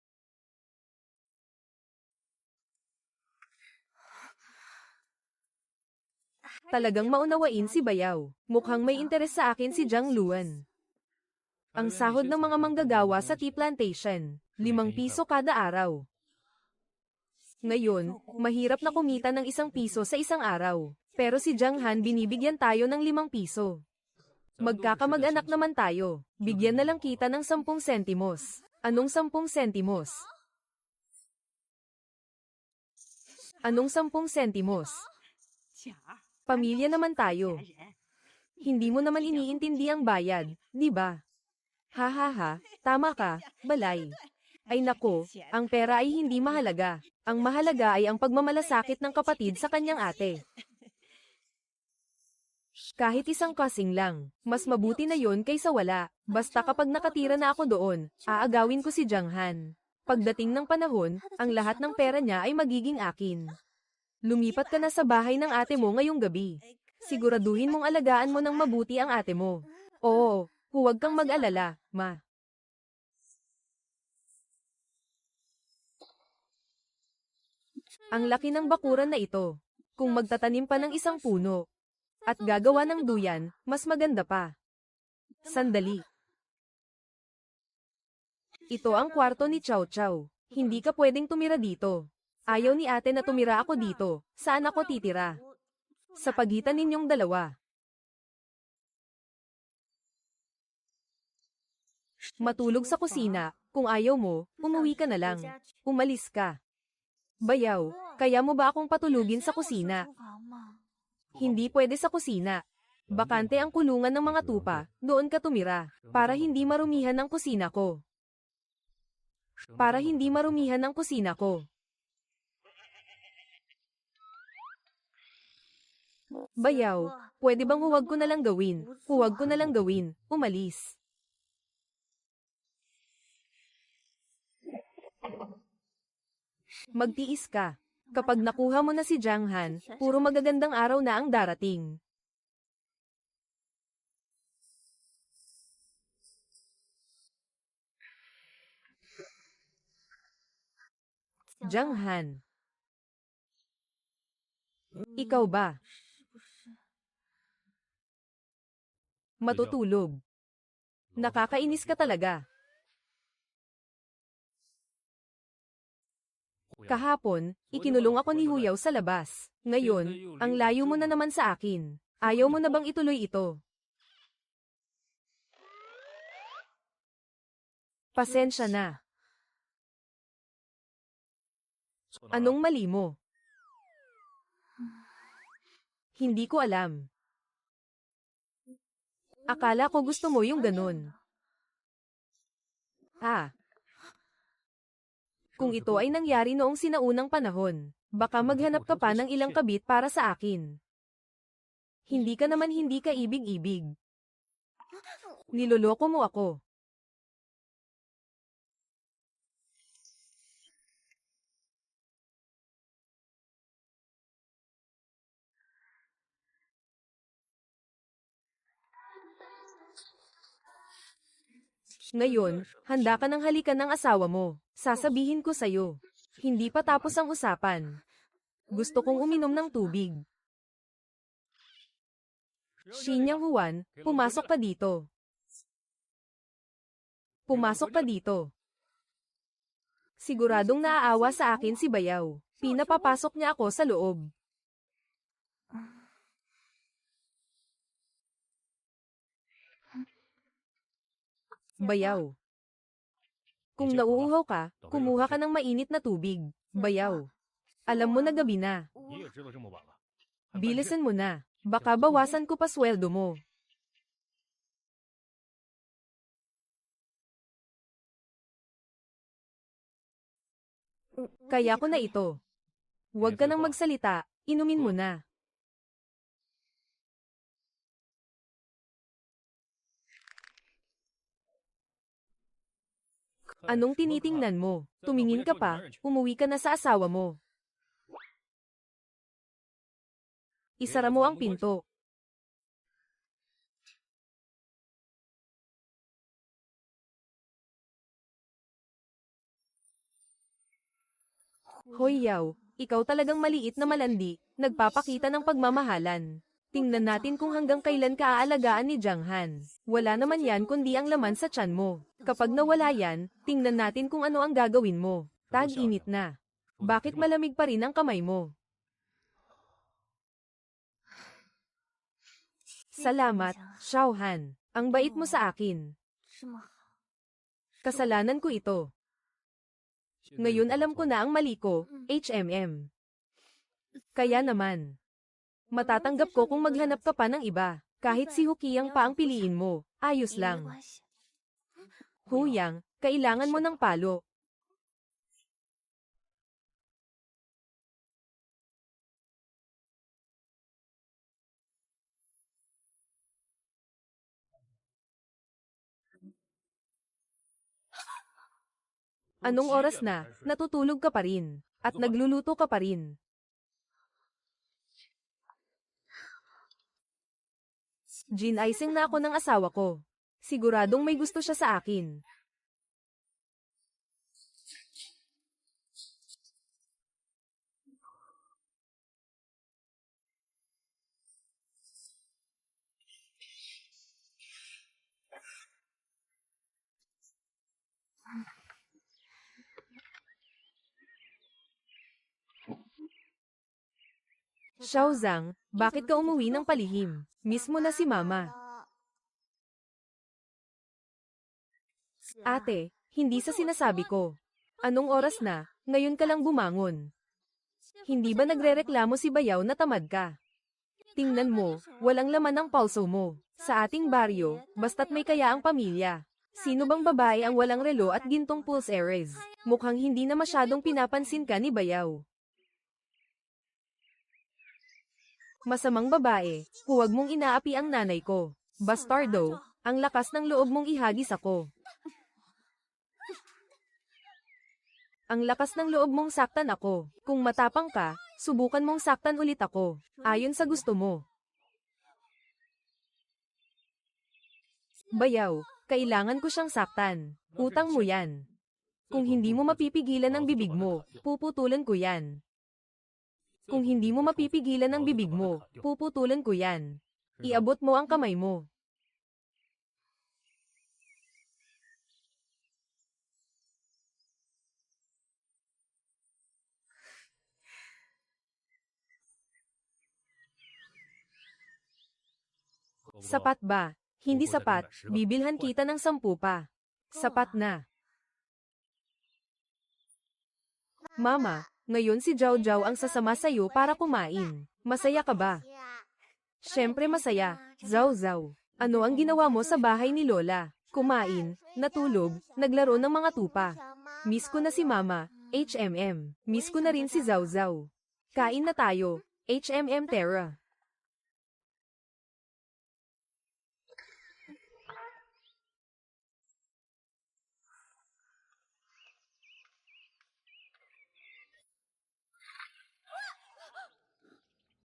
Talagang maunawain si Bayaw. Mukhang may interes sa akin si Jiang Luan. Ang sahod ng mga manggagawa sa tea plantation, 5 piso kada araw. Ngayon, mahirap na kumita ng 1 piso sa isang araw. Pero si Jiang Han binibigyan tayo ng 5 piso. Magkakamag-anak naman tayo. Bigyan na lang kita ng 10 sentimos. Anong 10 sentimos? Anong 10 sentimos? Pamilya naman tayo. Hindi mo naman iniintindi ang bayad, di ba? Ha ha ha, tama ka, balay. Ay nako, ang pera ay hindi mahalaga. Ang mahalaga ay ang pagmamalasakit ng kapatid sa kanyang ate. Kahit isang kasing lang, mas mabuti na yon kaysa wala. Basta kapag nakatira na ako doon, aagawin ko si Jiang Han. Pagdating ng panahon, ang lahat ng pera niya ay magiging akin. Lumipat ka na sa bahay ng ate mo ngayong gabi. Siguraduhin mong alagaan mo ng mabuti ang ate mo. Oo, huwag kang mag-alala, ma. Ang laki ng bakuran na ito. Kung magtatanim pa ng isang puno, at gagawa ng duyan, mas maganda pa. Sandali. Ito ang kwarto ni Chow Chow. Hindi ka pwedeng tumira dito. Ayaw ni ate na tumira ako dito. Saan ako titira? Sa pagitan ninyong dalawa. Matulog sa kusina. Kung ayaw mo, umuwi ka na lang. Umalis ka. Bayaw, kaya mo ba akong patulugin sa kusina? Hindi pwede sa kusina. Bakante ang kulungan ng mga tupa, doon ka tumira. Para hindi marumihan ang kusina ko. Para hindi marumihan ang kusina ko. Bayaw, pwede bang huwag ko na lang gawin? Huwag ko na lang gawin. Umalis. Magtiis ka. Kapag nakuha mo na si Jiang Han, puro magagandang araw na ang darating. Jiang Han. Ikaw ba? Matutulog. Nakakainis ka talaga. Kahapon, ikinulong ako ni Huyaw sa labas. Ngayon, ang layo mo na naman sa akin. Ayaw mo na bang ituloy ito? Pasensya na. Anong mali mo? Hindi ko alam. Akala ko gusto mo yung ganun. Kung ito ay nangyari noong sinaunang panahon, baka maghanap ka pa ng ilang kabit para sa akin. Hindi ka naman hindi ka ibig-ibig. Niloloko mo ako. Ngayon, handa ka ng halikan ng asawa mo. Sasabihin ko sa'yo. Hindi pa tapos ang usapan. Gusto kong uminom ng tubig. Xinyang Juan, pumasok ka dito. Pumasok ka dito. Siguradong naaawa sa akin si Bayaw. Pinapapasok niya ako sa loob. Bayaw. Kung nauuhaw ka, kumuha ka ng mainit na tubig. Bayaw. Alam mo na gabi na. Bilisan mo na. Baka bawasan ko pa sweldo mo. Kaya ko na ito. Huwag ka nang magsalita, inumin mo na. Anong tinitingnan mo? Tumingin ka pa, umuwi ka na sa asawa mo. Isara mo ang pinto. Hoy Yao, ikaw talagang maliit na malandi, nagpapakita ng pagmamahalan. Tingnan natin kung hanggang kailan ka aalagaan ni Jiang Han. Wala naman yan kundi ang laman sa tiyan mo. Kapag nawala yan, tingnan natin kung ano ang gagawin mo. Tag-init na. Bakit malamig pa rin ang kamay mo? Salamat, Xiao Han. Ang bait mo sa akin. 这么好， Kasalanan ko ito. Ngayon alam ko na ang mali ko, HMM. Kaya naman, matatanggap ko kung maghanap ka pa ng iba. Kahit si Hukiyang pa ang piliin mo, ayos 也没 lang. 关系。 Huyang, kailangan mo ng palo. Anong oras na? Natutulog ka pa rin. At nagluluto ka pa rin. Gin-icing na ako ng asawa ko. Siguradong may gusto siya sa akin. Xiao Zhang, bakit ka umuwi ng palihim? Miss mo na si Mama. Ate, hindi sa sinasabi ko. Anong oras na? Ngayon ka lang bumangon. Hindi ba nagrereklamo si Bayaw na tamad ka? Tingnan mo, walang laman ang pulso mo. Sa ating baryo, basta't may kayaang pamilya. Sino bang babae ang walang relo at gintong pulse earrings? Mukhang hindi na masyadong pinapansin ka ni Bayaw. Masamang babae, huwag mong inaapi ang nanay ko. Bastardo, ang lakas ng loob mong ihagis ako. Ang lakas ng loob mong saktan ako. Kung matapang ka, subukan mong saktan ulit ako. Ayon sa gusto mo. Bayaw, kailangan ko siyang saktan. Utang mo yan. Kung hindi mo mapipigilan ang bibig mo, puputulan ko yan. Kung hindi mo mapipigilan ang bibig mo, puputulan ko yan. Iabot mo ang kamay mo. Sapat ba? Hindi sapat, bibilhan kita ng 10 pa. Sapat na. Mama, ngayon si Jiao Jiao ang sasama sa'yo para kumain. Masaya ka ba? Siyempre masaya, Zhao Zhao. Ano ang ginawa mo sa bahay ni Lola? Kumain, natulog, naglaro ng mga tupa. Miss ko na si Mama, HMM. Miss ko na rin si Zhao Zhao. Kain na tayo, HMM Terra.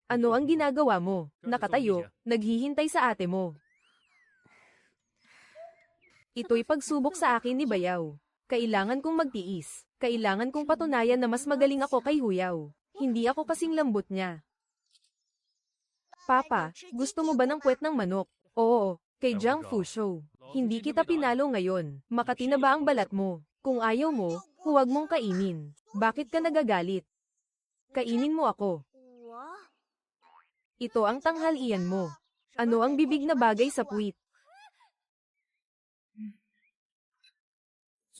Ano ang ginagawa mo? Nakatayo, naghihintay sa ate mo. Ito'y pagsubok sa akin ni Bayaw. Kailangan kong magtiis. Kailangan kong patunayan na mas magaling ako kay Huyaw. Hindi ako kasing lambot niya. Papa, gusto mo ba ng puwet ng manok? Oo, kay Jiang Fusho. Hindi kita pinalo ngayon. Makati na ba ang balat mo? Kung ayaw mo, huwag mong kainin. Bakit ka nagagalit? Kainin mo ako. 我 Ito ang tanghalian mo. Ano ang bibig na bagay sa puwit?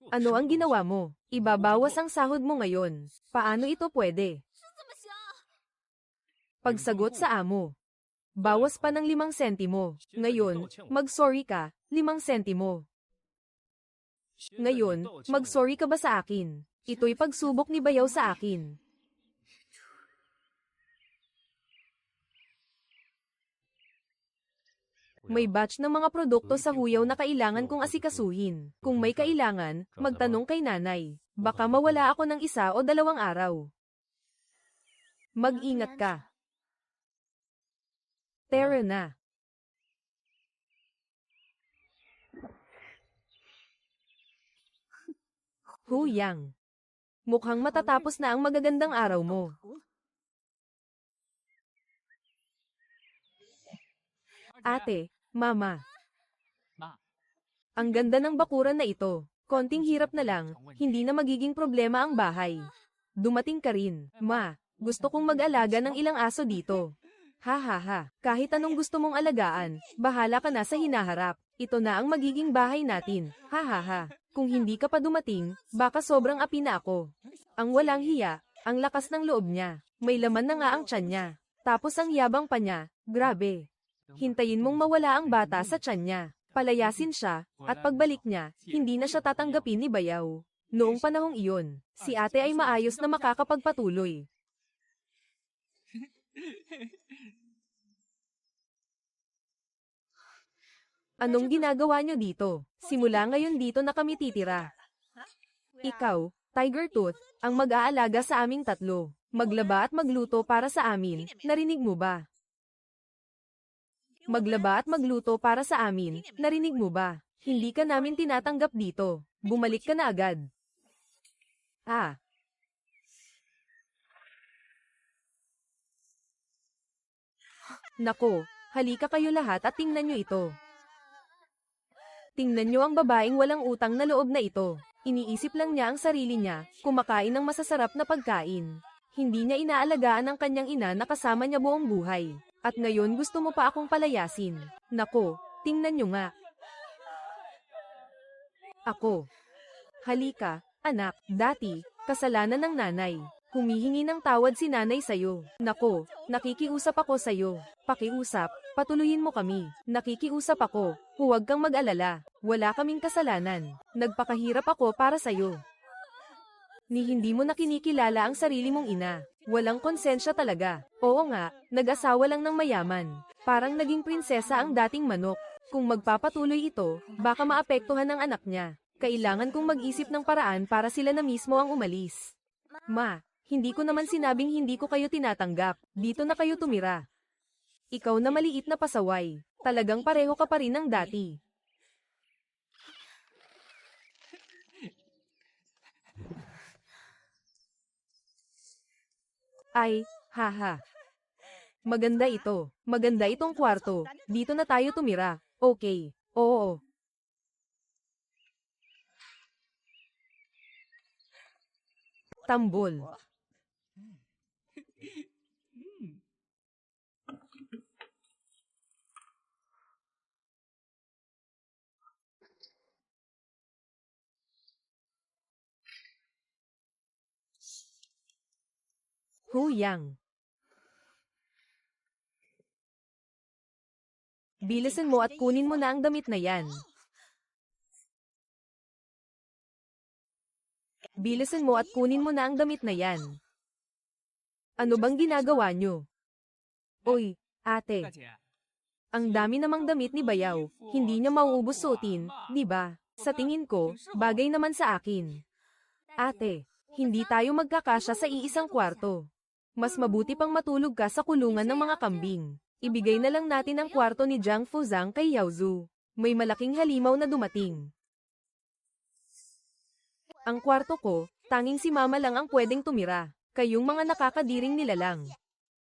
Ano ang ginawa mo? Ibabawas ang sahod mo ngayon. Paano ito pwede? 怎么行？ Pagsagot sa amo. Bawas pa ng 5 sentimo. Ngayon, mag-sorry ka, 5 sentimo. Ngayon, mag-sorry ka ba sa akin? Ito'y pagsubok ni Bayaw sa akin. May batch ng mga produkto sa Huyaw na kailangan kong asikasuhin. Kung may kailangan, magtanong kay nanay. Baka mawala ako ng 1 o 2 araw. Mag-ingat ka. Tara na. Huyang. Mukhang matatapos na ang magagandang araw mo. Ate, Mama. Ang ganda ng bakuran na ito. Konting hirap na lang, hindi na magiging problema ang bahay. Dumating ka rin. Ma, gusto kong mag-alaga ng ilang aso dito. Ha ha ha, kahit anong gusto mong alagaan, bahala ka na sa hinaharap. Ito na ang magiging bahay natin. Ha ha ha. Kung hindi ka pa dumating, baka sobrang api na ako. Ang walang hiya, ang lakas ng loob niya. May laman na nga ang tiyan niya. Tapos ang yabang pa niya, grabe. Hintayin mong mawala ang bata sa tiyan niya. Palayasin siya, at pagbalik niya, hindi na siya tatanggapin ni Bayaw. Noong panahong iyon, si ate ay maayos na makakapagpatuloy. Anong ginagawa niyo dito? Simula ngayon dito na kami titira. Ikaw, Tiger Tooth, ang mag-aalaga sa aming tatlo. Maglaba at magluto para sa amin, narinig mo ba? Maglaba at magluto para sa amin, narinig mo ba? Hindi ka namin tinatanggap dito. Bumalik ka na agad. Ah. Nako, halika kayo lahat at tingnan nyo ito. Tingnan nyo ang babaeng walang utang na loob na ito. Iniisip lang niya ang sarili niya, kumakain ng masasarap na pagkain. Hindi niya inaalagaan ang kanyang ina na kasama niya buong buhay. At ngayon gusto mo pa akong palayasin. Nako, tingnan nyo nga. Ako. Halika, anak, dati, kasalanan ng nanay. Humihingi ng tawad si nanay sayo. Nako, nakikiusap ako sayo. Pakiusap, patuluyin mo kami. Nakikiusap ako, huwag kang mag-alala. Wala kaming kasalanan. Nagpakahirap ako para sayo. Ni hindi mo na kinikilala ang sarili mong ina. Walang konsensya talaga. Oo nga, nag-asawa lang ng mayaman. Parang naging prinsesa ang dating manok. Kung magpapatuloy ito, baka maapektuhan ang anak niya. Kailangan kong mag-isip ng paraan para sila na mismo ang umalis. Ma, hindi ko naman sinabing hindi ko kayo tinatanggap. Dito na kayo tumira. Ikaw na maliit na pasaway. Talagang pareho ka pa rin ng dati. Ay, haha. Maganda ito. Maganda itong kwarto. Dito na tayo tumira. Okay. Oo. Tambol. Huyang. Bilisan mo at kunin mo na ang damit na yan. Bilisan mo at kunin mo na ang damit na yan. Ano bang ginagawa nyo? Oy, ate. Ang dami namang damit ni Bayaw. Hindi niya mauubos suotin, di ba? Sa tingin ko, bagay naman sa akin. Ate, hindi tayo magkakasya sa iisang kwarto. Mas mabuti pang matulog ka sa kulungan ng mga kambing. Ibigay na lang natin ang kwarto ni Jiang Fuzang kay Yaozu. May malaking halimaw na dumating. Ang kwarto ko, tanging si Mama lang ang pwedeng tumira. Kayong mga nakakadiring nilalang.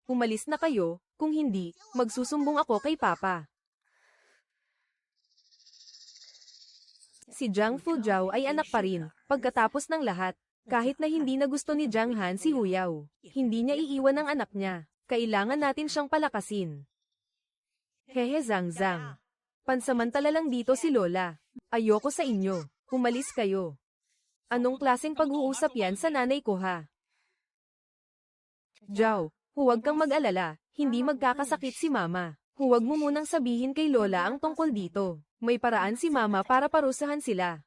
Umalis na kayo, kung hindi, magsusumbong ako kay Papa. Si Jiang Fuzhao ay anak pa rin, pagkatapos ng lahat. Kahit na hindi na gusto ni Jiang Han si Huyao, hindi niya iiwan ang anak niya. Kailangan natin siyang palakasin. Hehe Zhang Zhang. Pansamantala lang dito si Lola. Ayoko sa inyo. Umalis kayo. Anong klaseng pag-uusap yan sa nanay ko ha? Zhao, huwag kang mag-alala. Hindi magkakasakit si Mama. Huwag mo munang sabihin kay Lola ang tungkol dito. May paraan si Mama para parusahan sila.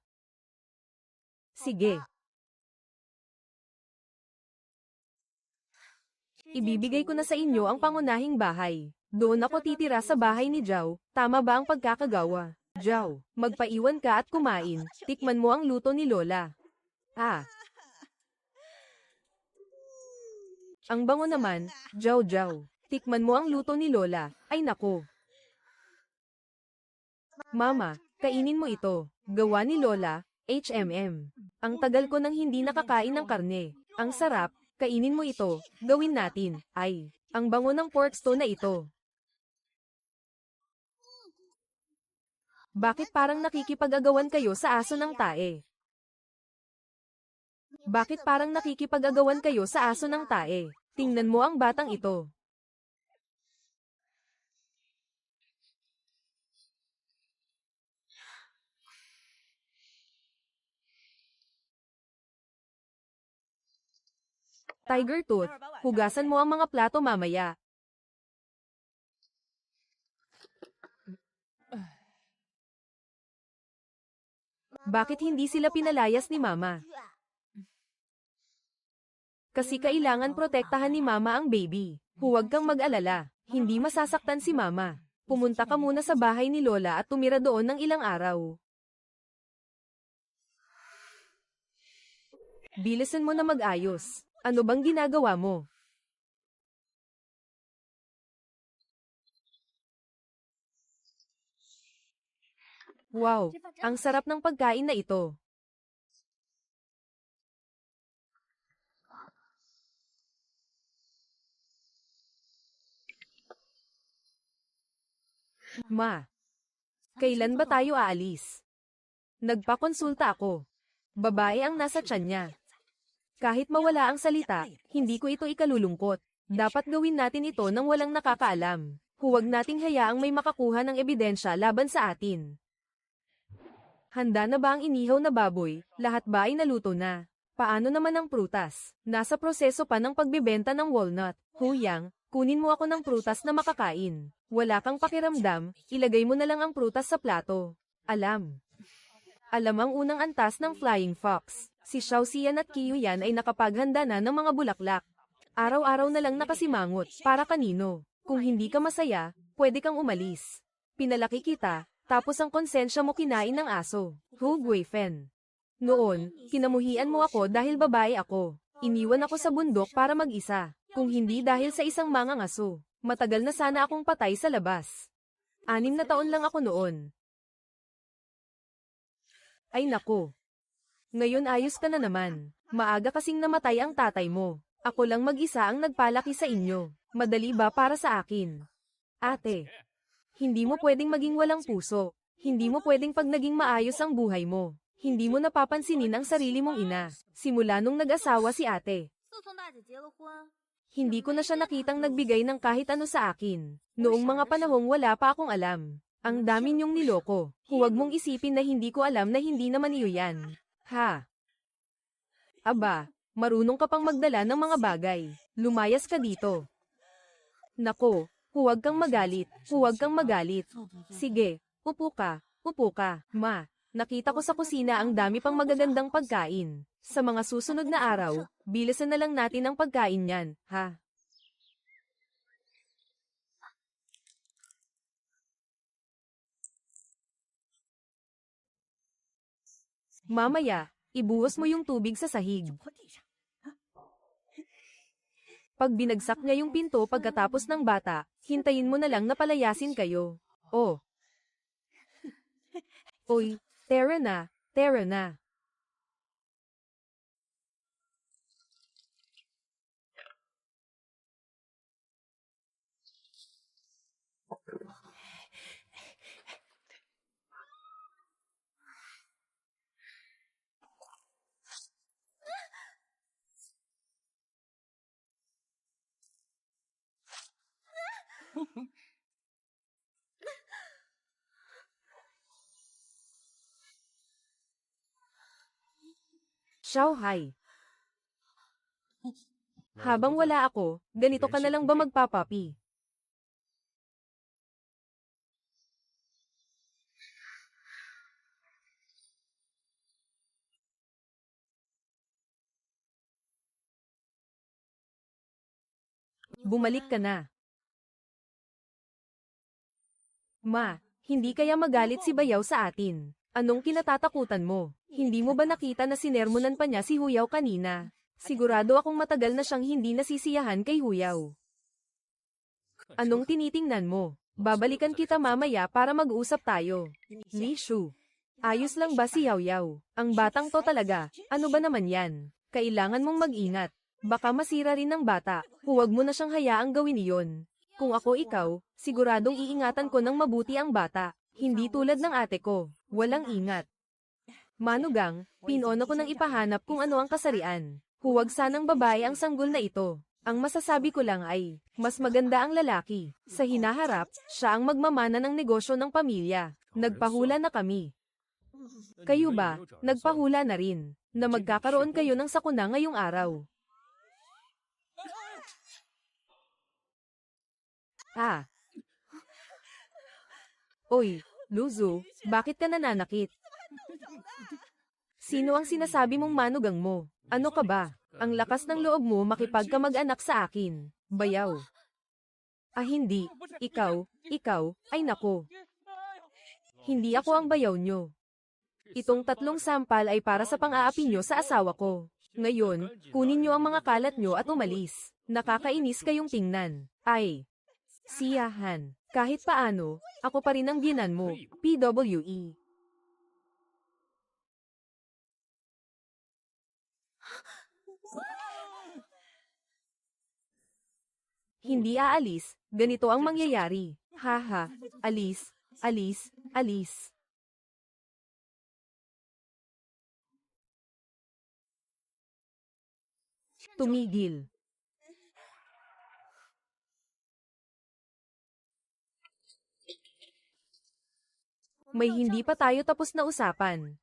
Sige. Ibibigay ko na sa inyo ang pangunahing bahay. Doon ako titira sa bahay ni Zhao. Tama ba ang pagkakagawa? Zhao, magpaiwan ka at kumain. Tikman mo ang luto ni Lola. Ah. Ang bango naman, Zhao Zhao. Tikman mo ang luto ni Lola. Ay nako. Mama, kainin mo ito. Gawa ni Lola, HMM. Ang tagal ko nang hindi nakakain ng karne. Ang sarap, kainin mo ito. Gawin natin. Ay, ang bango ng pork stew na ito. Bakit parang nakikipag-agawan kayo sa aso ng tae? Bakit parang nakikipag-agawan kayo sa aso ng tae? Tingnan mo ang batang ito. Tiger Tooth, hugasan mo ang mga plato mamaya. Bakit hindi sila pinalayas ni Mama? Kasi kailangan protektahan ni Mama ang baby. Huwag kang mag-alala, hindi masasaktan si Mama. Pumunta ka muna sa bahay ni Lola at tumira doon ng ilang araw. Bilisan mo na mag-ayos. Ano bang ginagawa mo? Wow, ang sarap ng pagkain na ito. Ma, kailan ba tayo aalis? Nagpakonsulta ako. Babae ang nasa tiyan niya. Kahit mawala ang salita, hindi ko ito ikalulungkot. Dapat gawin natin ito nang walang nakakaalam. Huwag nating hayaang may makakuha ng ebidensya laban sa atin. Handa na ba ang inihaw na baboy? Lahat ba ay naluto na? Paano naman ang prutas? Nasa proseso pa ng pagbebenta ng walnut. Huyang, kunin mo ako ng prutas na makakain. Wala kang pakiramdam, ilagay mo na lang ang prutas sa plato. Alam ang unang antas ng Flying Fox. Si Xiao Xian at Qiyu Yan ay nakapaghanda na ng mga bulaklak. Araw-araw na lang nakasimangot, para kanino? Kung hindi ka masaya, pwede kang umalis. Pinalaki kita, tapos ang konsensya mo kinain ng aso. Hu Guifen. Noon, kinamuhian mo ako dahil babae ako. Iniwan ako sa bundok para mag-isa. Kung hindi dahil sa isang mangang aso, matagal na sana akong patay sa labas. 6 na taon lang ako noon. Ay nako. Ngayon ayos ka na naman. Maaga kasing namatay ang tatay mo. Ako lang mag-isa ang nagpalaki sa inyo. Madali ba para sa akin? Ate, hindi mo pwedeng maging walang puso. Hindi mo pwedeng pag naging maayos ang buhay mo. Hindi mo napapansinin ang sarili mong ina. Simula nung nag-asawa si ate. Hindi ko na siya nakitang nagbigay ng kahit ano sa akin. Noong mga panahong wala pa akong alam. Ang dami niyong niloko. Huwag mong isipin na hindi ko alam na hindi naman iyo yan. Ha? Aba, marunong ka pang magdala ng mga bagay. Lumayas ka dito. Nako, huwag kang magalit. Huwag kang magalit. Sige, upo ka. Upo ka. Ma, nakita ko sa kusina ang dami pang magagandang pagkain. Sa mga susunod na araw, bilisan na lang natin ang pagkain niyan, ha? Mamaya, ibuhos mo yung tubig sa sahig. Pag binagsak niya yung pinto pagkatapos ng bata, hintayin mo na lang na palayasin kayo. Oh. Oy, tara na, tara na. Xiaohai. Habang wala ako, ganito ka na lang ba magpapapi? Bumalik ka na. Ma, hindi kaya magalit si Bayaw sa atin? Anong kinatatakutan mo? Hindi mo ba nakita na sinermonan pa niya si Huyaw kanina? Sigurado akong matagal na siyang hindi nasisiyahan kay Huyaw. Anong tinitingnan mo? Babalikan kita mamaya para mag-usap tayo. Li Shu. Ayos lang ba si Yao Yao? Ang batang to talaga, ano ba naman yan? Kailangan mong mag-ingat. Baka masira rin ng bata, huwag mo na siyang hayaang gawin iyon. Kung ako ikaw, siguradong iingatan ko ng mabuti ang bata. Hindi tulad ng ate ko, walang ingat. Manugang, pinono ko nang ipahanap kung ano ang kasarian. Huwag sanang babae ang sanggol na ito. Ang masasabi ko lang ay, mas maganda ang lalaki. Sa hinaharap, siya ang magmamana ng negosyo ng pamilya. Nagpahula na kami. Kayo ba, nagpahula na rin, na magkakaroon kayo ng sakuna ngayong araw? Ah. Oy, Luzu, bakit ka nananakit? Sino ang sinasabi mong manugang mo? Ano ka ba? Ang lakas ng loob mo makipagkamag-anak sa akin. Bayaw. Ah hindi, ikaw, ay nako. Hindi ako ang bayaw nyo. Itong 3 sampal ay para sa pang-aapi nyo sa asawa ko. Ngayon, kunin nyo ang mga kalat nyo at umalis. Nakakainis kayong tingnan. Ay. Siyahan. Kahit paano, ako pa rin ang biyenan mo. PWE. Hindi aalis, ganito ang mangyayari. Haha, alis, alis, alis. Tumigil. May hindi pa tayo tapos na usapan.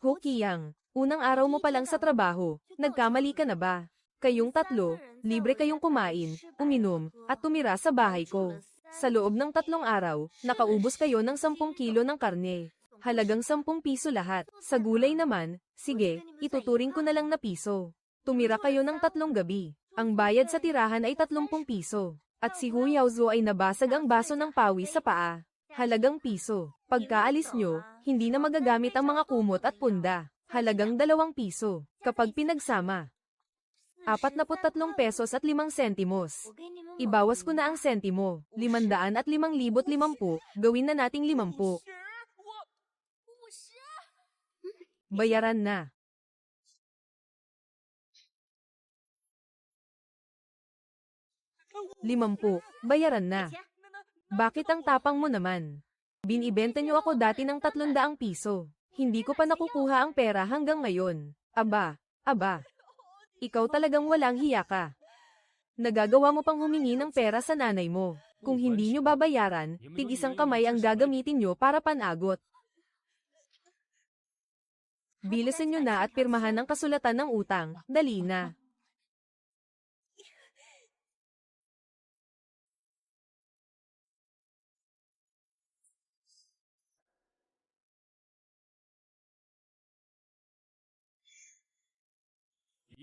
Ho Kiyang, unang araw mo pa lang sa trabaho, nagkamali ka na ba? Kayong 3, libre kayong kumain, uminom, at tumira sa bahay ko. Sa loob ng 3 araw, nakaubos kayo ng 10 kilo ng karne. Halagang 10 piso lahat. Sa gulay naman, sige, ituturing ko na lang na piso. Tumira kayo ng 3 gabi. Ang bayad sa tirahan ay 30 piso. At si Hu Yaozu ay nabasag ang baso ng pawis sa paa. Halagang piso. Pagkaalis nyo, hindi na magagamit ang mga kumot at punda. Halagang 2 piso. Kapag pinagsama, 43 pesos at 5 sentimos. Ibawas ko na ang sentimo, 500 at 5,050, gawin na nating 50. Bayaran na. 50, bayaran na. Bakit ang tapang mo naman? Binibenta nyo ako dati ng 300 piso. Hindi ko pa nakukuha ang pera hanggang ngayon. Aba. Ikaw talagang walang hiya ka. Nagagawa mo pang humingi ng pera sa nanay mo. Kung hindi nyo babayaran, tig-isang kamay ang gagamitin nyo para panagot. Bilisan nyo na at pirmahan ang kasulatan ng utang. Dali na.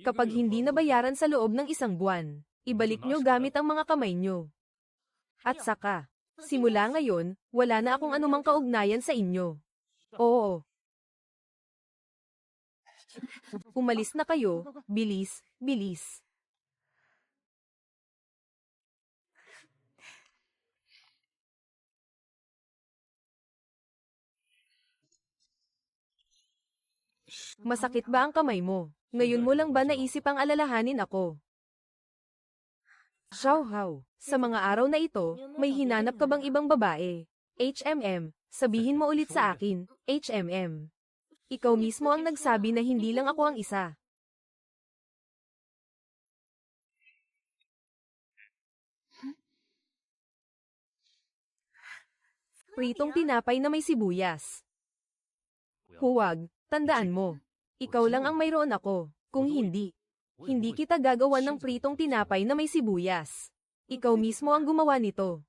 Kapag hindi nabayaran sa loob ng 1 buwan, ibalik nyo gamit ang mga kamay nyo. At saka, simula ngayon, wala na akong anumang kaugnayan sa inyo. Oo. Umalis na kayo, bilis, bilis. Masakit ba ang kamay mo? Ngayon mo lang ba naisip ang alalahanin ako? Xiaohao, sa mga araw na ito, may hinanap ka bang ibang babae? HMM, sabihin mo ulit sa akin, HMM. Ikaw mismo ang nagsabi na hindi lang ako ang isa. Pritong tinapay na may sibuyas. Huwag, tandaan mo. Ikaw lang ang mayroon ako. Kung hindi, hindi kita gagawan ng pritong tinapay na may sibuyas. Ikaw mismo ang gumawa nito.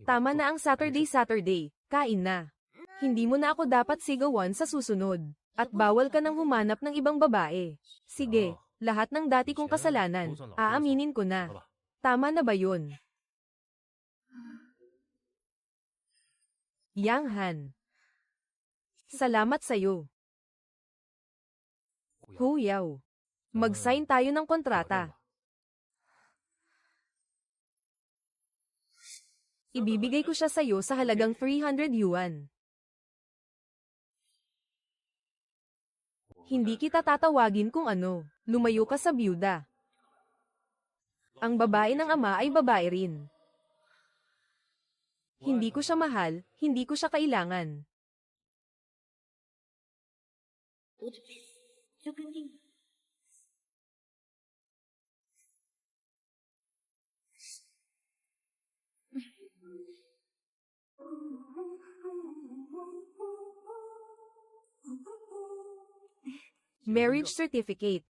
Tama na ang Saturday, kain na. Hindi mo na ako dapat sigawan sa susunod. At bawal ka nang humanap ng ibang babae. Sige, lahat ng dati kong kasalanan, aaminin ko na. Tama na ba yun? Yang Han. Salamat sa'yo. Hu Yao. Mag-sign tayo ng kontrata. Ibibigay ko siya sa'yo sa halagang 300 yuan. Hindi kita tatawagin kung ano. Lumayo ka sa byuda. Ang babae ng ama ay babae rin. Hindi ko siya mahal, hindi ko siya kailangan. 我这辈子就跟定了。Marriage certificate.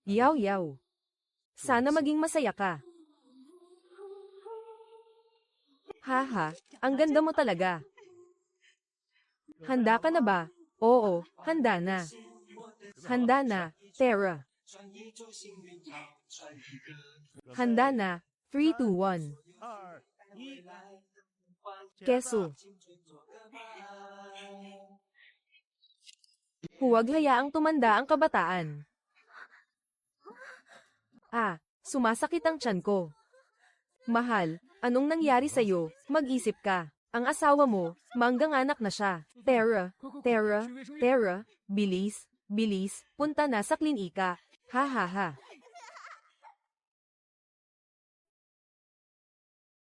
Yaw. Sana maging masaya ka. Haha, ang ganda mo talaga. Handa ka na ba? Oo, handa na. Handa na, Tara. Handa na, 3, 2, 1. Keso. Huwag hayaang tumanda ang kabataan. Sumasakit ang tiyan ko. Mahal, anong nangyari sa'yo? Mag-isip ka. Ang asawa mo, manggang anak na siya. Tara, bilis, punta na sa klinika. Ha.